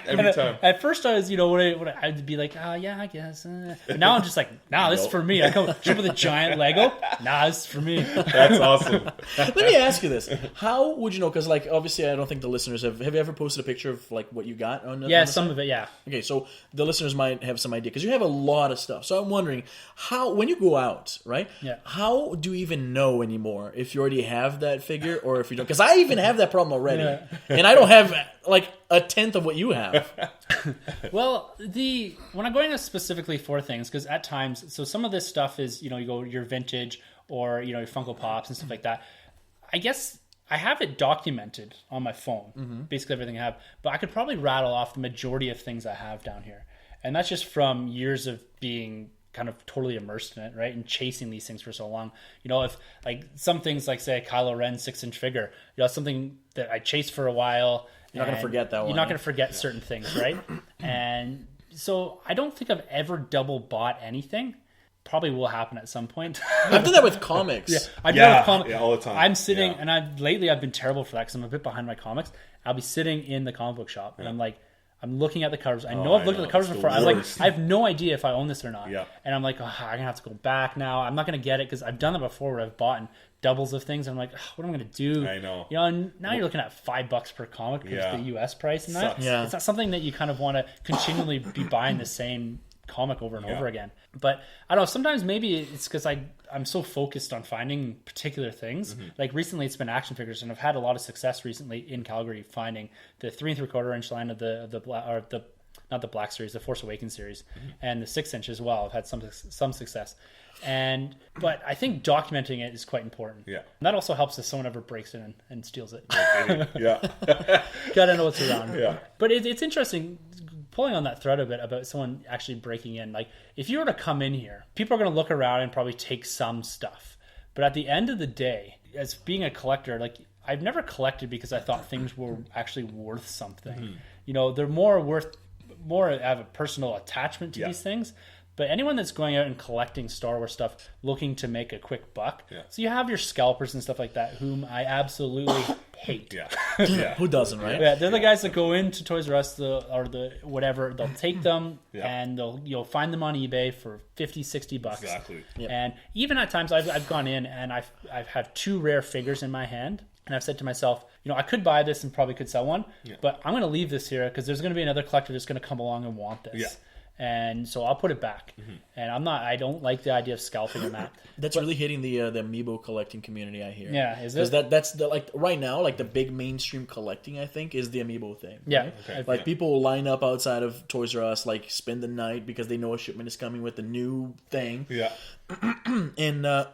Every time. At first I was, when I'd be like, I guess. But now I'm just like, this is for me. I come ship with a giant Lego. This is for me. That's awesome. Let me ask you this: how would you know? Because like obviously, I don't think the listeners have you ever posted a picture of like what you got on? Some of it. Yeah. Okay, so the listeners might have some idea because you have a lot of stuff. So I'm wondering how when you go out, right? Yeah. How do you even know anymore if you already have that figure or if you don't? Because I even have that problem already, and I don't have like a tenth of what you have. Well, when I'm going to specifically for things, because at times, so some of this stuff is, you go your vintage or, your Funko Pops and stuff like that. I guess I have it documented on my phone, basically everything I have, but I could probably rattle off the majority of things I have down here. And that's just from years of being kind of totally immersed in it, right? And chasing these things for so long. You know, if like some things like say a Kylo Ren 6-inch figure, you know, something that I chased for a while. You're not going to forget that one. You're not going to forget certain things, right? And so I don't think I've ever double bought anything. Probably will happen at some point. I've done that with comics. I do that with comics. Yeah, all the time. I'm sitting, and lately I've been terrible for that because I'm a bit behind my comics. I'll be sitting in the comic book shop, and I'm like, I'm looking at the covers. I know I've looked at the covers before. I'm like, I have no idea if I own this or not. Yeah. And I'm like, I'm going to have to go back now. I'm not going to get it because I've done that before where I've bought doubles of things. And I'm like, what am I going to do? I know. You know, and now you're looking at $5 per comic because the US price and that. Yeah. It's not something that you kind of want to continually be buying the same comic over and over again. But I don't know, sometimes maybe it's because I'm so focused on finding particular things. Like recently it's been action figures, and I've had a lot of success recently in Calgary finding the 3 3/4 inch line of the not the Black series, the Force Awakens series, and the 6-inch as well. I've had some success. But I think documenting it is quite important. Yeah. And that also helps if someone ever breaks in and steals it. Yeah. Gotta know what's around. Yeah. But it's interesting, pulling on that thread a bit about someone actually breaking in. Like, if you were to come in here, people are going to look around and probably take some stuff. But at the end of the day, as being a collector, like, I've never collected because I thought things were actually worth something. You know, they're more have a personal attachment to these things. But anyone that's going out and collecting Star Wars stuff, looking to make a quick buck. Yeah. So you have your scalpers and stuff like that, whom I absolutely hate. Who doesn't, right? Yeah, they're the guys that go into Toys R Us or the whatever. They'll take them and you'll find them on eBay for $50-$60. Exactly. Yep. And even at times I've gone in and I've had 2 rare figures in my hand. And I've said to myself, you know, I could buy this and probably could sell one, but I'm going to leave this here because there's going to be another collector that's going to come along and want this. Yeah. And so I'll put it back. And I don't like the idea of scalping in that. That's really hitting the amiibo collecting community, I hear. Yeah, is it? Because that's the, like, right now, like, the big mainstream collecting, I think, is the amiibo thing. Yeah. Right? Okay. Like, people will line up outside of Toys R Us, like, spend the night because they know a shipment is coming with a new thing. Yeah. And I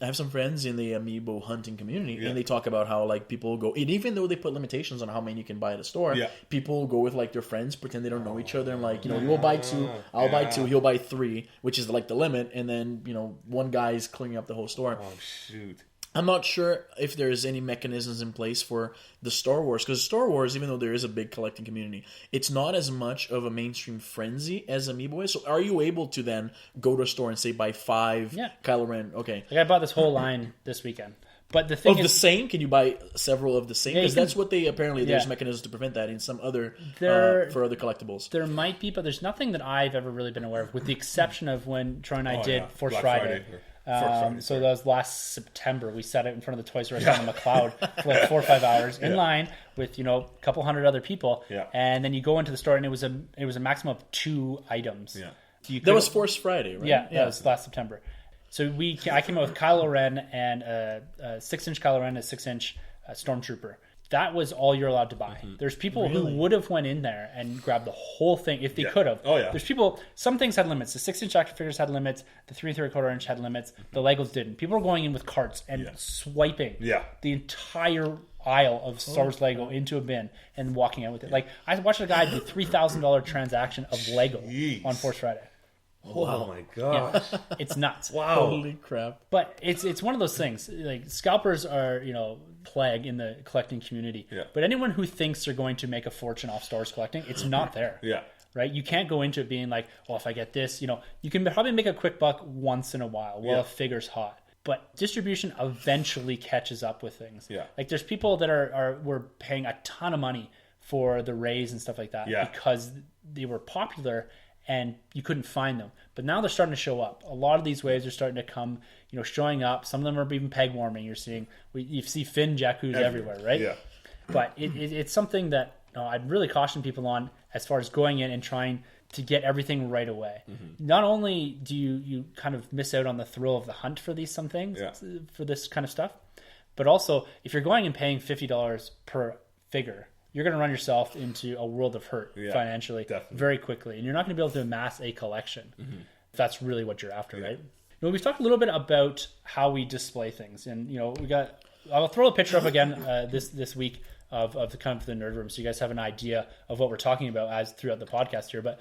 have some friends in the amiibo hunting community, and they talk about how, like, people go, and even though they put limitations on how many you can buy at a store, people go with, like, their friends, pretend they don't know each other, and, like, you know, you'll buy 2, I'll buy 2, he'll buy 3, which is, like, the limit, and then, you know, one guy's clearing up the whole store. Oh, shoot. I'm not sure if there's any mechanisms in place for the Star Wars, because Star Wars, even though there is a big collecting community, it's not as much of a mainstream frenzy as Amiibo is. So are you able to then go to a store and say buy 5 Kylo Ren? Okay. Like, I bought this whole line this weekend. But the thing is, the same? Can you buy several of the same? Because that's what they apparently there's mechanisms to prevent that in some other for other collectibles. There might be, but there's nothing that I've ever really been aware of, with the exception of when Troy and I did Force Friday. So that was last September. We sat out in front of the Toys R Us on the McLeod for like 4 or 5 hours in line with, you know, a couple hundred other people. And then you go into the store and it was a maximum of 2 items. That was Force Friday, right? Yeah, that was last September. So I came out with Kylo Ren and a 6-inch Kylo Ren and a 6-inch Stormtrooper. That was all you're allowed to buy. There's people who would have went in there and grabbed the whole thing if they could have. Oh, yeah. There's people, some things had limits. The 6-inch action figures had limits. The 3 3/4 inch had limits. The Legos didn't. People were going in with carts and swiping the entire aisle of Star Wars Lego into a bin and walking out with it. Like, I watched a guy do $3,000 transaction of Lego on Force Friday. Oh my gosh. Yeah. It's nuts. Wow. Holy crap. But it's one of those things. Like, scalpers are, you know, plague in the collecting community. But anyone who thinks they're going to make a fortune off Star Wars collecting, it's not there. Right? You can't go into it being like, well, if I get this, you know, you can probably make a quick buck once in a while while a figure's hot. But distribution eventually catches up with things. Like, there's people that were paying a ton of money for the Rays and stuff like that because they were popular and you couldn't find them. But now they're starting to show up. A lot of these waves are starting to come, you know, showing up. Some of them are even peg warming. You see Finn Jakku's everywhere, right? But it's something that I'd really caution people on as far as going in and trying to get everything right away. Not only do you kind of miss out on the thrill of the hunt for some things, for this kind of stuff, but also if you're going and paying $50 per figure, you're going to run yourself into a world of hurt financially very quickly. And you're not going to be able to amass a collection if that's really what you're after, right? You know, we've talked a little bit about how we display things. And, you know, we got I'll throw a picture up again this week of the kind of the nerd room, so you guys have an idea of what we're talking about as throughout the podcast here. But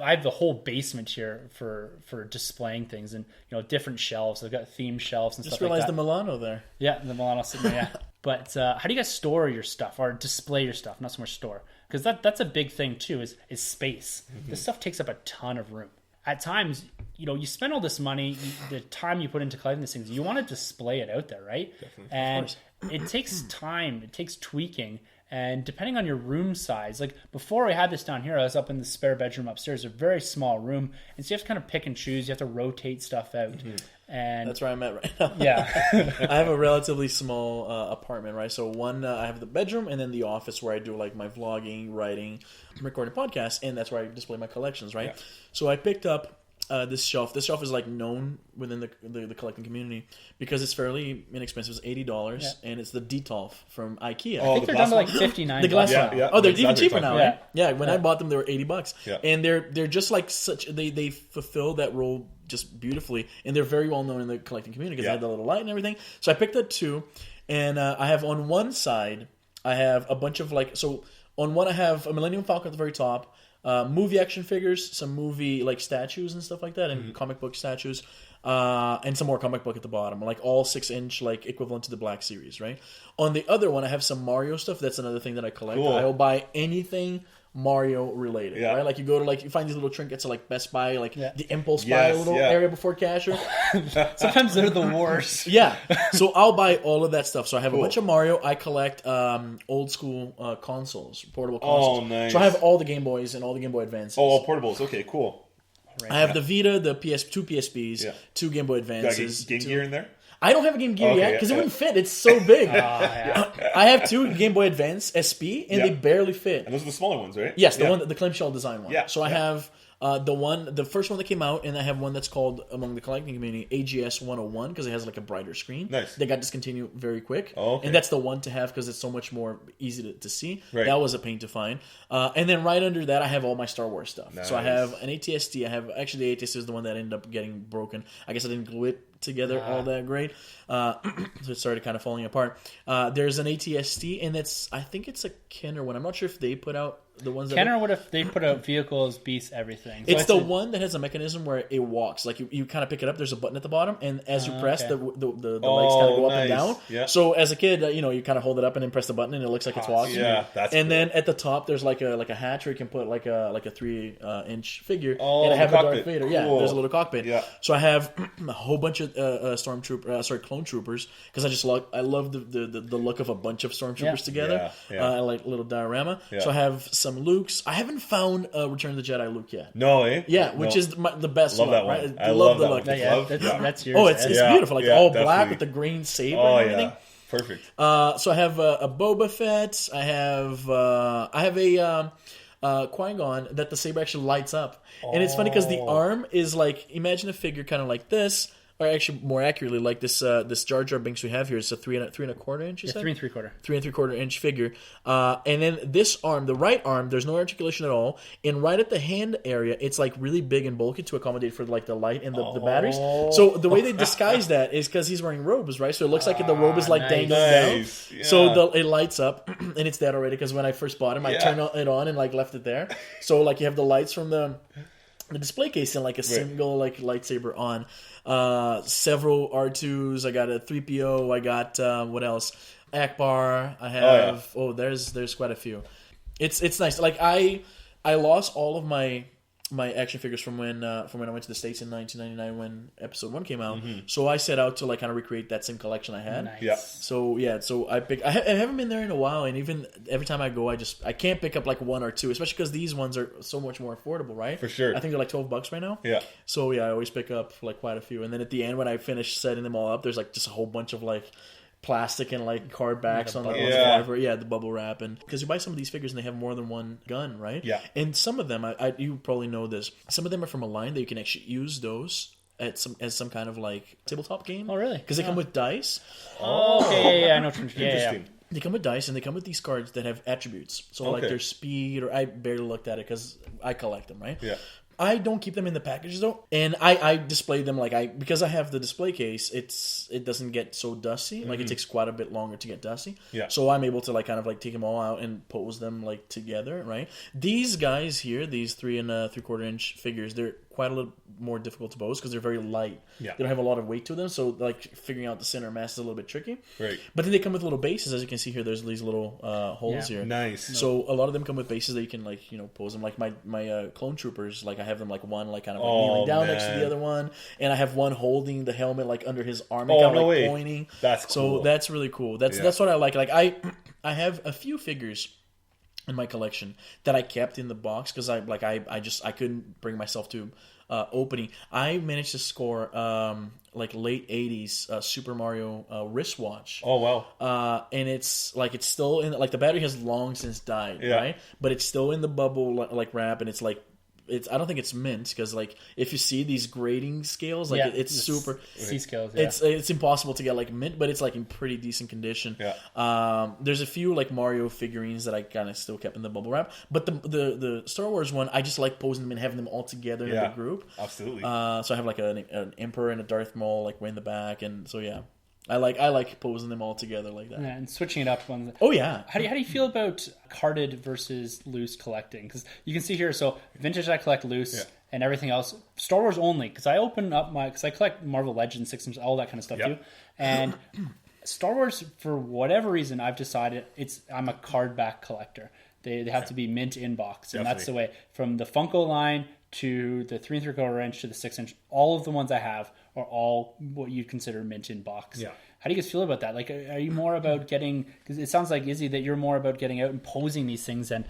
I have the whole basement here for displaying things, and different shelves. I've got themed shelves and Just stuff like that. realized the Milano there. Yeah, the Milano sitting there. Yeah. But how do you guys store your stuff or display your stuff? Not so much store, because that's a big thing too. Is space. This stuff takes up a ton of room. At times, you spend all this money, the time you put into collecting these things, you want to display it out there, right? Definitely. And it takes time. It takes tweaking. And depending on your room size, like before I had this down here, I was up in the spare bedroom upstairs, a very small room. And so you have to kind of pick and choose. You have to rotate stuff out. And that's where I'm at right now. Yeah. I have a relatively small apartment, right? So I have the bedroom and then the office where I do like my vlogging, writing, recording podcasts. And that's where I display my collections, right? Yeah. So I picked up this shelf. This shelf is like known within the collecting community because it's fairly inexpensive. It's $80, and it's the Detolf from IKEA. I think they're down to like $59. The glass one. Yeah. Oh, they're even cheaper now, right? Yeah. When I bought them, they were $80. Yeah. And they're just like such. They fulfill that role just beautifully, and they're very well known in the collecting community because they have the little light and everything. So I picked up two, and I have on one side I have a bunch of on one I have a Millennium Falcon at the very top. Movie action figures, some movie like statues and stuff like that, and comic book statues, and some more comic book at the bottom, like all 6-inch, like equivalent to the Black Series, right? On the other one, I have some Mario stuff. That's another thing that I collect. Cool. I will buy anything Mario related, right? Like you go to you find these little trinkets at like Best Buy, like the impulse buy little area before cashier. Sometimes they're the worst. Yeah, so I'll buy all of that stuff. So I have a bunch of Mario. I collect old school consoles, portable consoles. Oh, nice. So I have all the Game Boys and all the Game Boy Advances. Oh, portables. Okay, cool. Right. I have the Vita, the two PSPs, two Game Boy Advances. Game Gear in there? I don't have a Game Gear yet because it wouldn't fit. It's so big. Yeah. I have two Game Boy Advance SP and they barely fit. And those are the smaller ones, right? Yes, the clamshell design one. Yeah. So I have the first one that came out, and I have one that's called among the collecting community AGS 101 because it has like a brighter screen. Nice. They got discontinued very quick. Oh, okay. And that's the one to have because it's so much more easy to see. Right. That was a pain to find. And then right under that, I have all my Star Wars stuff. Nice. So I have an ATST. The ATST is the one that ended up getting broken. I guess I didn't glue it together all that great. So it started kind of falling apart. There's an ATST, and I think it's a Kenner one. I'm not sure if they put out the ones that Kenner would have they put out vehicles, beasts, everything. So it's the one that has a mechanism where it walks. Like you kind of pick it up. There's a button at the bottom, and as you press, the legs kind of go up and down. Yeah. So as a kid, you kind of hold it up and then press the button, and it looks like it's walking. Yeah, that's and cool. then at the top, there's like a hatch where you can put like a 3-inch figure. Oh, and I have the a Darth cockpit. Vader. Cool. Yeah, there's a little cockpit. Yeah. So I have a whole bunch of clone troopers because I love the look of a bunch of stormtroopers together. Yeah. I like little diorama. Yeah. So I have some Lukes. I haven't found Return of the Jedi Luke yet. No, eh? Yeah, which is the best Love one, that one. right? I love the that look. one. That's yours. Oh, it's beautiful. Like all black definitely. with the green saber Oh, and everything. yeah. Perfect. So I have a Boba Fett. I have a Qui-Gon that the saber actually lights up. And it's funny because the arm is like, imagine a figure kind of like this, or actually more accurately, like this Jar Jar Binks we have here. It's a 3 1/4 inch. You said? 3 3/4. 3 3/4 inch figure. And then this arm, the right arm, there's no articulation at all. And right at the hand area, it's like really big and bulky to accommodate for like the light and the batteries. So the way they disguise that is because he's wearing robes, right? So it looks like the robe is like dangling down. Yeah. So it lights up, and it's that already because when I first bought him, I turned it on and like left it there. So like you have the lights from the display case and like a single like lightsaber on. Several R2s. I got a 3PO. I got what else? Akbar. I have. There's quite a few. It's nice. Like I lost all of my action figures from when I went to the States in 1999 when Episode 1 came out. Mm-hmm. So I set out to like kind of recreate that same collection I had. Nice. Yeah. So I haven't been there in a while, and even every time I go, I can't pick up like one or two, especially because these ones are so much more affordable, right? For sure. I think they're like $12 right now. Yeah. So I always pick up like quite a few, and then at the end when I finish setting them all up, there's like just a whole bunch of like plastic and like card backs on like the bubble wrap, and because you buy some of these figures and they have more than one gun, right? Yeah. And some of them, you probably know this. Some of them are from a line that you can actually use those as some kind of like tabletop game. Oh, really? Because they come with dice. Oh, okay, yeah, I know. Interesting. They come with dice, and they come with these cards that have attributes. So like their speed, or I barely looked at it because I collect them, right? Yeah. I don't keep them in the packages though, and I display them because I have the display case. It doesn't get so dusty. Like it takes quite a bit longer to get dusty. Yeah. So I'm able to kind of take them all out and pose them together. Right. These guys here, these 3 3/4 inch figures, they're quite a little more difficult to pose because they're very light. Yeah. They don't have a lot of weight to them, so figuring out the center mass is a little bit tricky. Right. But then they come with little bases, as you can see here. There's these little holes here. Nice. So a lot of them come with bases that you can pose them. Like my clone troopers, I have them one kind of kneeling down next to the other one, and I have one holding the helmet under his arm and kind of pointing. That's cool. So that's really cool. That's what I like. I have a few figures in my collection that I kept in the box because I couldn't bring myself to opening. I managed to score late 80s Super Mario wristwatch. Oh wow. And it's still in the battery has long since died, right? But it's still in the bubble wrap, and I don't think it's mint because if you see these grading scales, it's super C scales. Yeah. It's impossible to get mint, but it's in pretty decent condition. Yeah. There's a few Mario figurines that I kind of still kept in the bubble wrap, but the Star Wars one, I just like posing them and having them all together in a big group. Absolutely. So I have an Emperor and a Darth Maul way in the back, and so yeah. I like posing them all together like that. Yeah, and switching it up. Oh yeah. How do you feel about carded versus loose collecting? Because you can see here, so vintage I collect loose, and everything else Star Wars only. Because I collect Marvel Legends, 6 inch, all that kind of stuff too. And Star Wars, for whatever reason, I've decided I'm a card back collector. They have to be mint in box, and that's the way. From the Funko line to the 3 3/4 inch to the 6 inch, all of the ones I have are all what you'd consider mint in box. Yeah. How do you guys feel about that? Are you more about getting? Because it sounds like, Izzy, that you're more about getting out and posing these things. And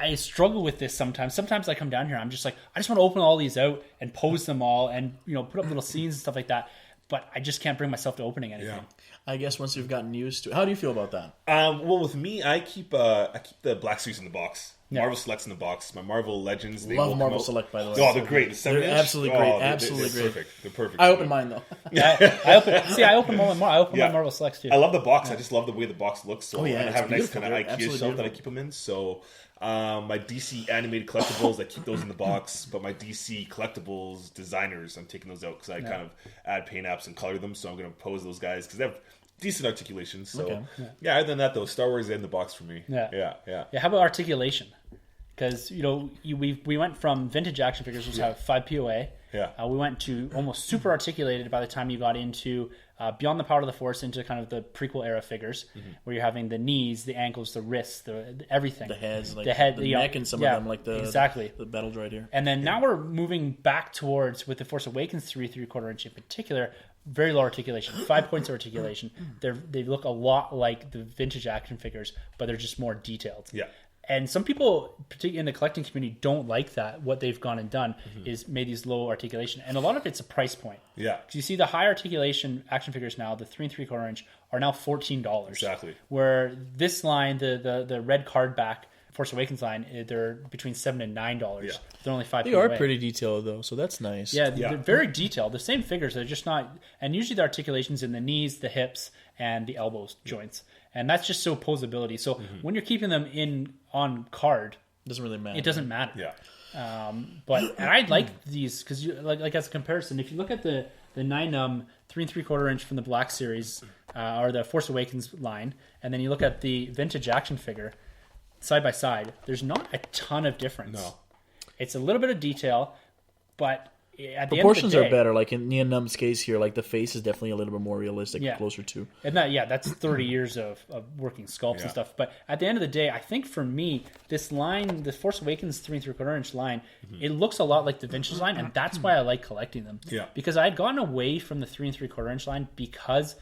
I struggle with this sometimes. Sometimes I come down here, I'm just I just want to open all these out and pose them all, and put up little scenes and stuff like that. But I just can't bring myself to opening anything. Yeah. I guess once you've gotten used to it. How do you feel about that? Well, with me, I keep the Black Series in the box. Marvel Selects in the box. My Marvel Legends. They love Marvel Select, by the way. Oh, they're great. They're absolutely great. Absolutely great. Perfect. They're perfect. I open mine though. I open all my Marvel Selects too. I love the box. I just love the way the box looks. So yeah, and I have a nice kind of Absolutely IKEA shelf that I keep them in. So my DC animated collectibles, I keep those in the box. But my DC collectibles designers, I'm taking those out because I kind of add paint apps and color them. So I'm going to pose those guys because they have decent articulation. So other than that though, Star Wars is in the box for me. Yeah. How about articulation? Because we went from vintage action figures, which have 5 POA. Yeah. We went to almost super articulated by the time you got into Beyond the Power of the Force, into kind of the prequel era figures, where you're having the knees, the ankles, the wrists, the everything, the heads, the head, the neck, and some of them the battle droid here. And then now we're moving back towards, with the Force Awakens 3 3/4 inch in particular, very low articulation, 5 points of articulation. They look a lot like the vintage action figures, but they're just more detailed. Yeah. And some people, particularly in the collecting community, don't like that. What they've gone and done is made these low articulation. And a lot of it's a price point. Yeah. Do you see the high articulation action figures now, the 3 3/4 inch, are now $14. Exactly. Where this line, the red card back Force Awakens line, they're between $7 and $9. Yeah. They're only 5. They are pretty detailed though, so that's nice. Yeah, they're very detailed. The same figures, they're just not. And usually the articulation's in the knees, the hips, and the elbows joints. And that's just so posability. So when you're keeping them on card, doesn't really matter. It doesn't matter. Yeah. And I like these because like as a comparison, if you look at the 9 3 3/4 inch from the Black Series or the Force Awakens line, and then you look at the vintage action figure side by side, there's not a ton of difference. No. It's a little bit of detail, but at the proportions end of the day, are better. Like in Nia Num's case here, the face is definitely a little bit more realistic, closer to. And that's 30 years of working sculpts and stuff. But at the end of the day, I think for me, this line, the Force Awakens 3 3/4 inch line, it looks a lot like the vintage line, and that's why I like collecting them. Yeah. Because I had gotten away from the 3 3/4 inch line because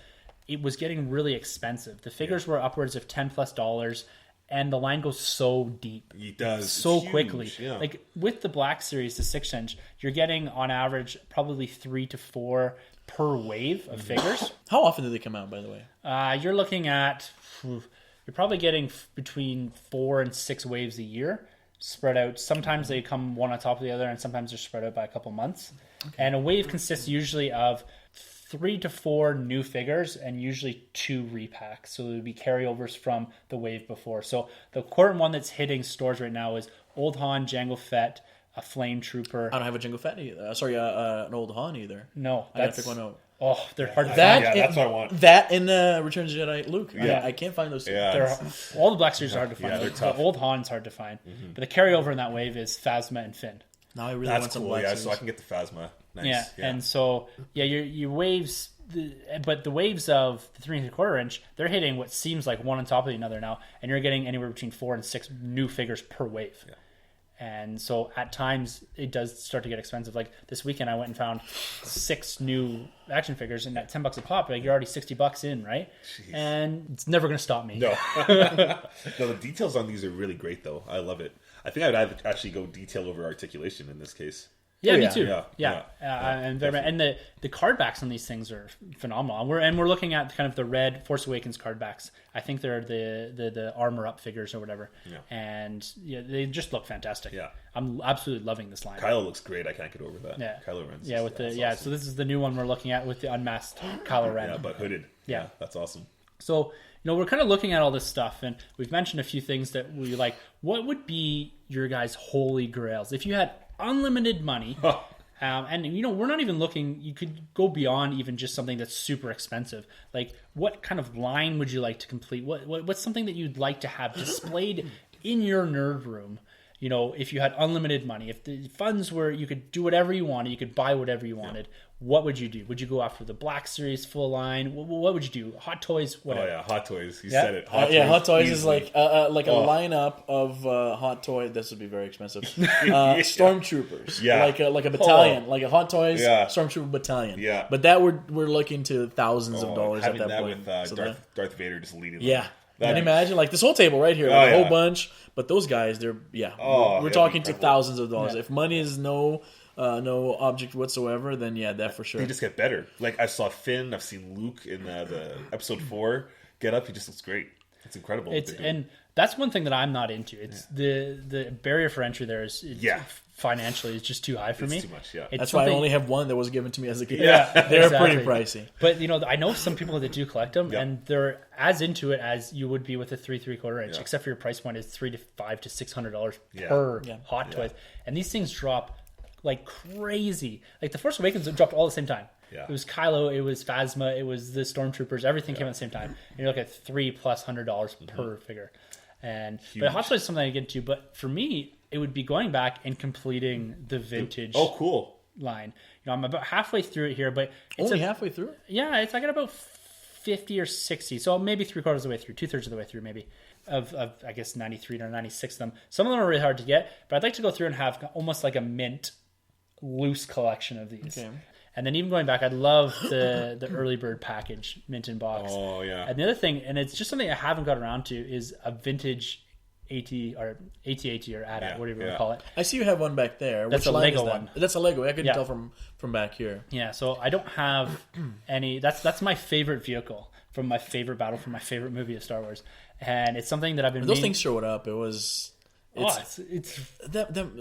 it was getting really expensive. The figures were upwards of $10+. And the line goes so deep. It does. So it's huge. quickly. Yeah. Like with the Black Series, the 6 inch, you're getting on average probably 3 to 4 per wave of figures. How often do they come out, by the way? You're looking at, you're probably getting between 4 and 6 waves a year spread out. Sometimes they come one on top of the other, and sometimes they're spread out by a couple months. Okay. And a wave consists usually of 3 to 4 new figures and usually 2 repacks. So there would be carryovers from the wave before. So the current one that's hitting stores right now is Old Han, Jango Fett, a Flame Trooper. I don't have a Jango Fett either. Sorry, an old Han either. No, I gotta pick one out. Oh, they're hard to That, find. Yeah, that's what I want. That in Return of the Jedi Luke. Yeah. I can't find those two. Yeah. All the Black Series are hard to find. Yeah, they're the tough. old Han's hard to find. But the carryover in that wave is Phasma and Finn. Now I really That's want some cool. Black Yeah, Series. so I can get the Phasma. Nice. Yeah. And so your waves, but the waves of the 3 3/4 inch, they're hitting what seems like one on top of another now, and you're getting anywhere between 4 and 6 new figures per wave. Yeah. And so at times it does start to get expensive. Like this weekend, I went and found 6 new action figures, and at $10 a pop, like you're already $60 in, right? Jeez. And it's never going to stop me. No. No, the details on these are really great, though. I love it. I think I'd actually go detail over articulation in this case. Yeah, Oh, me yeah. too. Yeah. And the card backs on these things are phenomenal. We're looking at kind of the red Force Awakens card backs. I think they're the armor up figures or whatever. Yeah. And they just look fantastic. Yeah. I'm absolutely loving this line. Kylo looks great. I can't get over that. Yeah. Kylo Ren's. Yeah, with awesome. So this is the new one we're looking at with the unmasked Kylo Ren. Yeah, but hooded. Yeah. That's awesome. So, we're kind of looking at all this stuff, and we've mentioned a few things that we like. What would be your guys' holy grails if you had unlimited money? And we're not even looking. You could go beyond even just something that's super expensive. Like, what kind of line would you like to complete? What's something that you'd like to have displayed in your nerd room? If you had unlimited money, if the funds were, you could do whatever you wanted, you could buy whatever you wanted. What would you do? Would you go after the Black Series full line? What would you do? Hot Toys? Whatever. Oh yeah, Hot Toys. You Yeah. said it. Hot Toys is easily. like a lineup of Hot Toy. This would be very expensive. Stormtroopers, Yeah. like a battalion, like a Hot Toys Yeah. Stormtrooper battalion. Yeah. but that we're looking to thousands of dollars at having that that point. with So Darth Vader just leading. yeah. them. Can you That'd be- imagine like this whole table right here, Oh, like a yeah. whole bunch? But those guys, they're Oh, we're that'd talking be to incredible. thousands of dollars. Yeah. If money is no object whatsoever, then that for sure. They just get better. Like I saw Finn. I've seen Luke in the episode 4 get up. He just looks great. It's incredible. what they do. And that's one thing that I'm not into. It's the barrier for entry there is financially it's just too high for me. It's too much. Yeah. It's That's why I something- only have one that was given to me as a kid. Yeah, they're exactly. pretty pricey. But I know some people that do collect them, Yeah. and they're as into it as you would be with a 3 3/4 inch, Yeah. except for your price point is $300 to $600 Yeah. per Yeah. Hot Toys, and these things drop like crazy. Like the Force Awakens dropped all at the same time. Yeah. It was Kylo, it was Phasma, it was the Stormtroopers. Everything came at the same time. And you look at $300+ per figure, but Hot Toys is something I get into. But for me, it would be going back and completing the vintage Oh, cool. line. I'm about halfway through it here, but it's Only halfway through. yeah, I got about 50 or 60, so maybe 3/4 of the way through, 2/3 of the way through, maybe of I guess 93 to 96 of them. Some of them are really hard to get, but I'd like to go through and have almost like a mint loose collection of these. Okay. And then even going back, I'd love the early bird package mint in box. Oh yeah. And the other thing, and it's just something I haven't got around to, is a vintage AT or AT-AT or AT-AT, Yeah, whatever you want yeah. to call it. I see you have one back there. That's Which a line Lego is that? one. That's a Lego. I couldn't Yeah. tell from back here. Yeah, so I don't have any. That's my favorite vehicle from my favorite battle from my favorite movie of Star Wars, and it's something that I've been. Those things showed up. It was. It's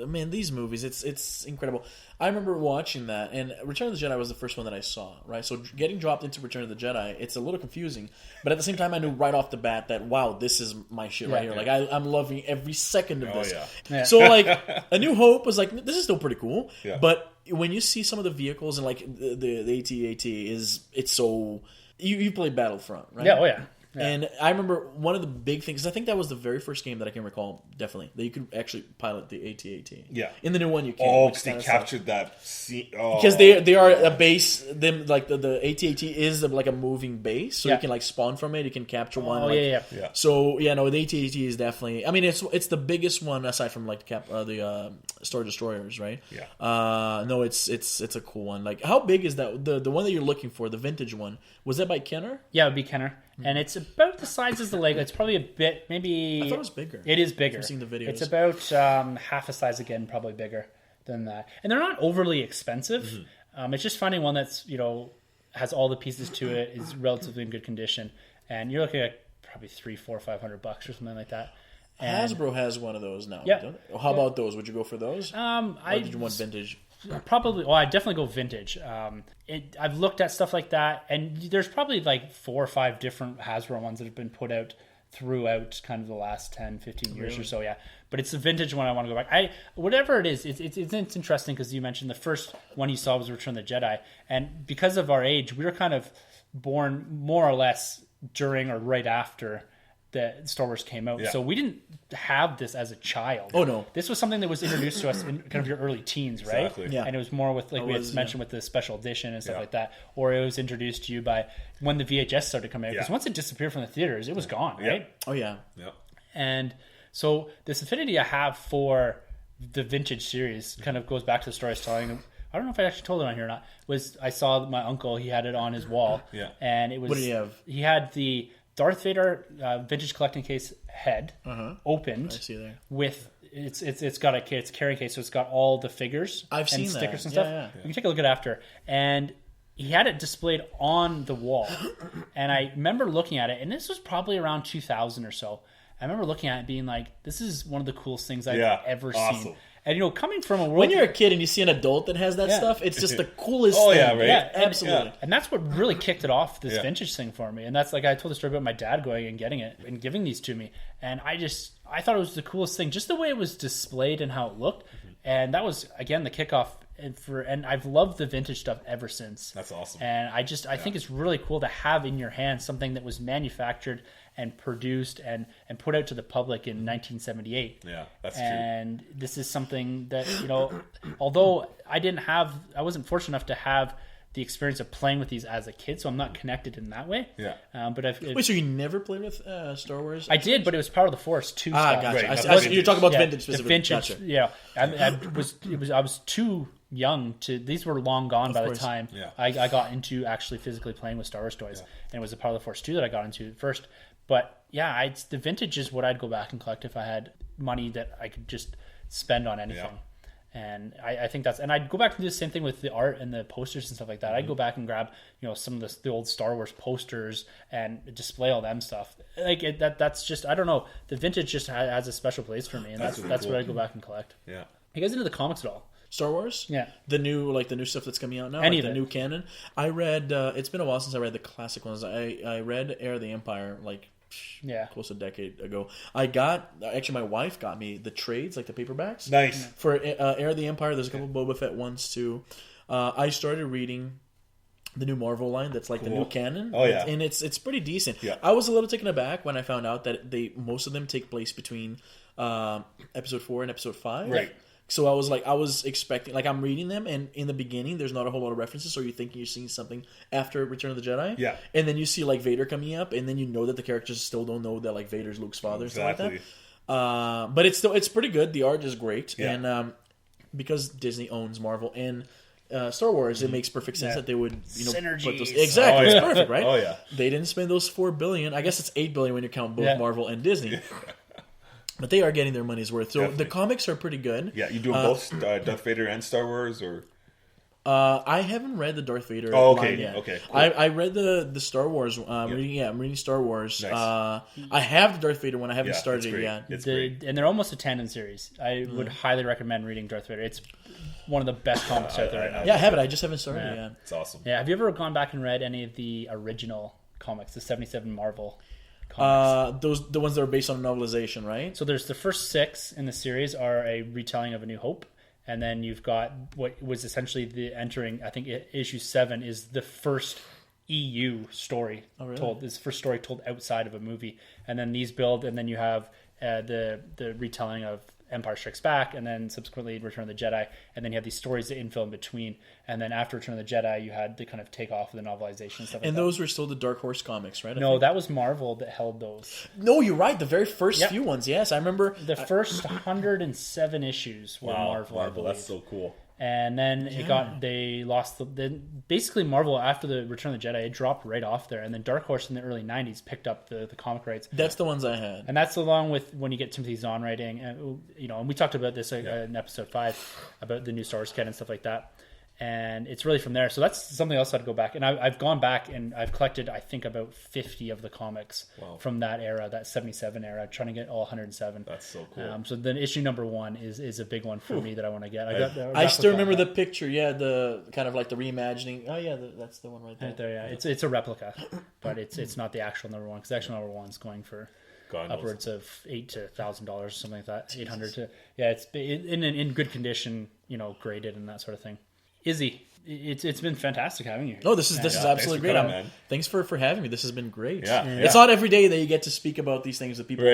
Man, these movies, it's incredible. I remember watching that, and Return of the Jedi was the first one that I saw, right? So getting dropped into Return of the Jedi, it's a little confusing, but at the same time, I knew right off the bat that, wow, this is my shit right Yeah. here. Like, I'm loving every second of this. yeah. Yeah. So, like, A New Hope was like, this is still pretty cool, Yeah. but when you see some of the vehicles, and, like, the AT-AT it's so... You play Battlefront, right? yeah, oh yeah. Yeah. And I remember one of the big things, 'cause I think that was the very first game that I can recall, definitely, that you could actually pilot the AT-AT. Yeah. In the new one, you can. Oh, which because they kinda captured that scene. Oh. because they are a base. Them like the AT-AT is like a moving base, so Yeah. you can like spawn from it. You can capture one. Oh like, yeah. Yeah. So yeah, no, the AT-AT is definitely. I mean, it's the biggest one aside from like the Star Destroyers, right? Yeah. No, it's a cool one. Like, how big is that? The one that you're looking for, the vintage one, was that by Kenner? Yeah, it would be Kenner, and it's about the size as the Lego. It's probably a bit, maybe. I thought it was bigger. It is bigger. I've seen the videos. It's about half a size again, probably bigger than that. And they're not overly expensive. Mm-hmm. It's just finding one that's has all the pieces to it, is relatively in good condition, and you're looking at probably $300, $400, $500 or something like that. And, Hasbro has one of those now. Yeah. Don't they? How about those? Would you go for those? Or did you want vintage? Probably. Well, I definitely go vintage. I've looked at stuff like that, and there's probably like 4 or 5 different Hasbro ones that have been put out throughout kind of the last 10, 15 years or so. Yeah, but it's the vintage one I want to go back. Whatever it is, it's interesting because you mentioned the first one you saw was Return of the Jedi, and because of our age, we were kind of born more or less during or right after that Star Wars came out. So we didn't have this as a child. Oh, no. This was something that was introduced to us in kind of your early teens, right? Exactly. Yeah. And it was more with, like we had mentioned, with the special edition and stuff like that. Or it was introduced to you by when the VHS started coming out. Because once it disappeared from the theaters, it was gone, right? Oh, yeah. Yeah. And so this affinity I have for the vintage series kind of goes back to the story I was telling. I don't know if I actually told it on here or not. I saw my uncle, he had it on his wall. Yeah. And it was... What did he have? He had the Darth Vader vintage collecting case head opened. I see there. With it's got a carrying case, so it's got all the figures I've seen and stickers that. and stuff. Yeah. You can take a look at it after. And he had it displayed on the wall. And I remember looking at it, and this was probably around 2000 or so. I remember looking at it being like, this is one of the coolest things I've ever seen. And coming from a world... When you're a kid and you see an adult that has that stuff, it's just the coolest Oh, thing. yeah, right? Yeah, Absolutely. yeah. And that's what really kicked it off, this vintage thing for me. And that's like, I told the story about my dad going and getting it and giving these to me. And I thought it was the coolest thing, just the way it was displayed and how it looked. And that was, again, the kickoff. And I've loved the vintage stuff ever since. That's awesome. And I think it's really cool to have in your hand something that was manufactured and produced and put out to the public in 1978. Yeah, that's true. And this is something that, although I wasn't fortunate enough to have the experience of playing with these as a kid, so I'm not connected in that way. Yeah. Wait, so you never played with Star Wars? I did, but it was Power of the Force 2 stuff. Gotcha. Right, You're talking about Yeah, vintage the specifically. vintage, Gotcha. yeah. I was too young to. These were long gone by course. the time Yeah. I got into actually physically playing with Star Wars toys, and it was the Power of the Force 2 that I got into first. But yeah, the vintage is what I'd go back and collect if I had money that I could just spend on anything. Yeah. And I think and I'd go back and do the same thing with the art and the posters and stuff like that. I'd go back and grab, some of the old Star Wars posters and display all them stuff. Like that's just, I don't know. The vintage just has a special place for me, and that's really what cool. I'd go back and collect. Yeah. You guys into the comics at all? Star Wars? Yeah. The new stuff that's coming out now? Any like of the it. new canon? I read, it's been a while since I read the classic ones. I read Heir of the Empire, close to a decade ago. My wife got me the trades, like the paperbacks. Nice. For Heir of the Empire, there's a couple Boba Fett ones too. I started reading the new Marvel line that's like the new canon. Oh, yeah. And it's pretty decent. Yeah. I was a little taken aback when I found out that most of them take place between episode 4 and episode 5. Right. So I was expecting, I'm reading them, and in the beginning, there's not a whole lot of references, so you're thinking you're seeing something after Return of the Jedi. Yeah. And then you see, Vader coming up, and then you know that the characters still don't know that, Vader's Luke's father, and stuff like Exactly. that. But it's pretty good. The art is great. Yeah. And because Disney owns Marvel and Star Wars, it makes perfect sense that they would, Synergies. put those... Exactly. Oh, It's yeah. perfect, right? Oh, yeah. They didn't spend those $4 billion. I guess it's $8 billion when you count both Marvel and Disney. But they are getting their money's worth. So Definitely. the comics are pretty good. Yeah, you doing both Darth Vader and Star Wars, or? I haven't read the Darth Vader Oh, okay, line yet. okay, cool. I read the Star Wars. I'm reading Star Wars. Nice. I have the Darth Vader one. I haven't Yeah, started it's it great. yet. It's great. And they're almost a tandem series. I would highly recommend reading Darth Vader. It's one of the best comics out there right now. Yeah, I have it. I just haven't started it yet. It's awesome. Yeah, have you ever gone back and read any of the original comics, the 77 Marvel comics? The ones that are based on novelization, right? So there's the first 6 in the series are a retelling of A New Hope, and then you've got what was essentially the entering. I think issue 7 is the first EU story told. This first story told outside of a movie, and then these build, and then you have the retelling of Empire Strikes Back, and then subsequently Return of the Jedi, and then you have these stories that infill in between, and then after Return of the Jedi, you had the kind of take off of the novelization and stuff. And like those were still the Dark Horse comics, right? No, that was Marvel that held those. No, you're right. The very first few ones. Yes, I remember. The first 107 issues were Marvel. I believe. That's so cool. And then they lost basically Marvel after the Return of the Jedi, it dropped right off there, and then Dark Horse in the early 90s picked up the comic rights. That's the ones I had. And that's along with when you get Timothy Zahn writing, and and we talked about this in episode 5 about the new Star Wars canon and stuff like that. And it's really from there. So that's something else I'd go back. And I've gone back and I've collected, I think, about 50 of the comics from that era, that 77 era, trying to get all 107. That's so cool. So then issue number 1 is a big one for me that I want to get. I still remember the picture. Yeah, the kind of like the reimagining. Oh yeah, that's the one right there. Right there, yeah. It's a replica, but it's not the actual number 1, because the actual number 1's going for God knows. upwards of $8,000 to $1,000, something like that. 800 to it's in good condition, graded and that sort of thing. Izzy, it's been fantastic having you. No, this is absolutely great. Coming, man. Thanks for having me. This has been great. Yeah. It's not every day that you get to speak about these things with people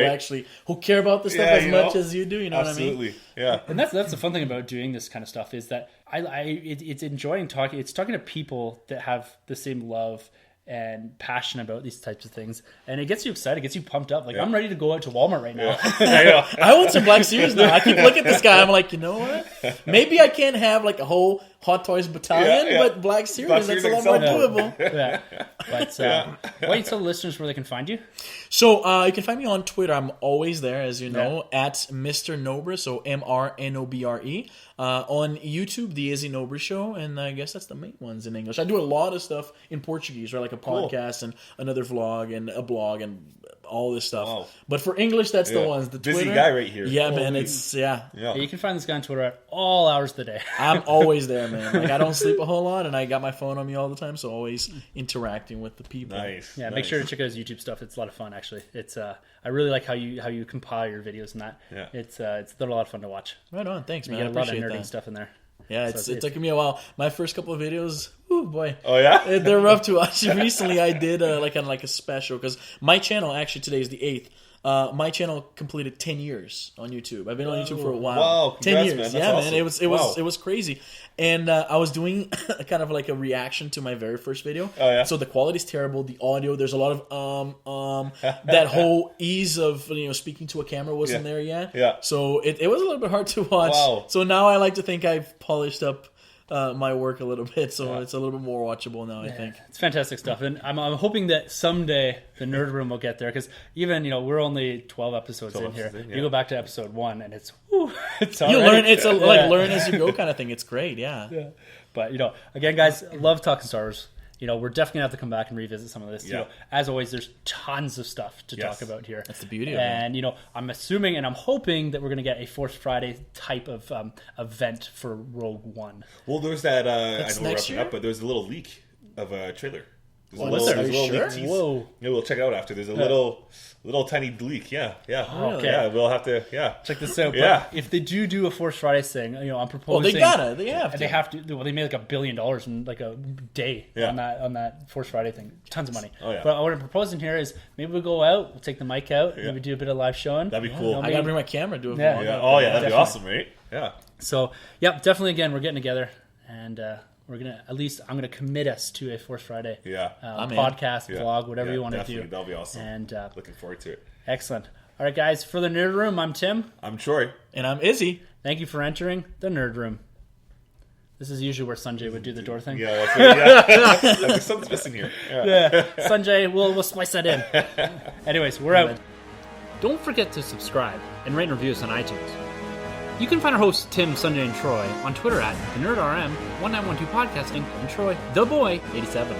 who care about this stuff as much as you do. You know Absolutely. what I mean? Yeah. And that's the fun thing about doing this kind of stuff is that it's enjoying talking. It's talking to people that have the same love and passion about these types of things, and it gets you excited, gets you pumped up. Like I'm ready to go out to Walmart right now. I want some Black Series now. I keep looking at this guy. I'm like, you know what? Maybe I can't have like a whole Hot Toys battalion, but Black Series, that's a lot more doable. Yeah. But why don't you tell the listeners where they can find you? So you can find me on Twitter. I'm always there, as you know, at Mr. Nobre, so MrNobre. On YouTube, The Izzy Nobre Show, and I guess that's the main ones in English. I do a lot of stuff in Portuguese, right? Like a podcast and another vlog and a blog and all this stuff. Wow. But for English, that's the ones. The busy Twitter, guy right here. Yeah, man. It's You can find this guy on Twitter at all hours of the day. I'm always there, man. Like I don't sleep a whole lot, and I got my phone on me all the time, so always interacting with the people. Nice. Yeah, make sure to check out his YouTube stuff. It's a lot of fun, actually. It's I really like how you compile your videos and that. Yeah. It's a lot of fun to watch. Right on. Thanks, man. You I get a lot of appreciate nerding that. stuff in there. Yeah, it took me a while. My first couple of videos, oh boy. Oh yeah, they're rough to watch. Recently, I did like a special because my channel actually today is the 8th. My channel completed 10 years on YouTube. I've been on YouTube for a while. Wow, 10 years. man. That's yeah, awesome. man. It was crazy. And I was doing kind of like a reaction to my very first video. Oh yeah. So the quality's terrible. The audio, there's a lot of that whole ease of speaking to a camera wasn't there yet. Yeah. So it was a little bit hard to watch. Wow. So now I like to think I've polished up my work a little bit, so it's a little bit more watchable now. I think it's fantastic stuff, and I'm hoping that someday the Nerd Room will get there, because even we're only 12 episodes in here. You go back to episode 1, and it's you learn. It's like learn as you go kind of thing. It's great, yeah. But again, guys, I love talking Star Wars. We're definitely gonna have to come back and revisit some of this. Yeah. As always, there's tons of stuff to talk about here. That's the beauty of it. And I'm assuming and I'm hoping that we're gonna get a Force Friday type of event for Rogue One. Well, there's that. I know we're next wrapping year? up, but there's a little leak of a trailer. Was there? There's a little Sure? leak tease. Whoa. Yeah, we'll check it out after. There's a little tiny leak. Yeah. Okay. Yeah, we'll have to. Yeah. Check this out. But Yeah. if they do a Force Friday thing, I'm proposing. Well, they gotta. They have to. They have to. Well, they made like $1 billion in like a day on that Force Friday thing. Tons of money. Oh, yeah. But what I'm proposing here is maybe we'll go out. We'll take the mic out. Maybe do a bit of live showing. That'd be cool. I gotta bring my camera. Do a Yeah. vlog. Yeah. Oh yeah, that'd Definitely. be awesome, right? Yeah. So definitely. Again, we're getting together, and we're gonna I'm gonna commit us to a Force Friday. Yeah. Podcast, Yeah. vlog, whatever Yeah, you want to definitely. do. That'll be awesome. And Looking forward to it. excellent. All right, guys. For the Nerd Room, I'm Tim. I'm Troy. And I'm Izzy. Thank you for entering the Nerd Room. This is usually where Sanjay would do the door thing. Yeah, that's it. Yeah. There's something's missing here. Yeah. Sanjay, we'll splice that in. Anyways, we're out. Don't forget to subscribe and rate and review us on iTunes. You can find our hosts Tim, Sanjay, and Troy on Twitter at TheNerdRM, 1912 Podcasting, and Troy, the Boy, 87.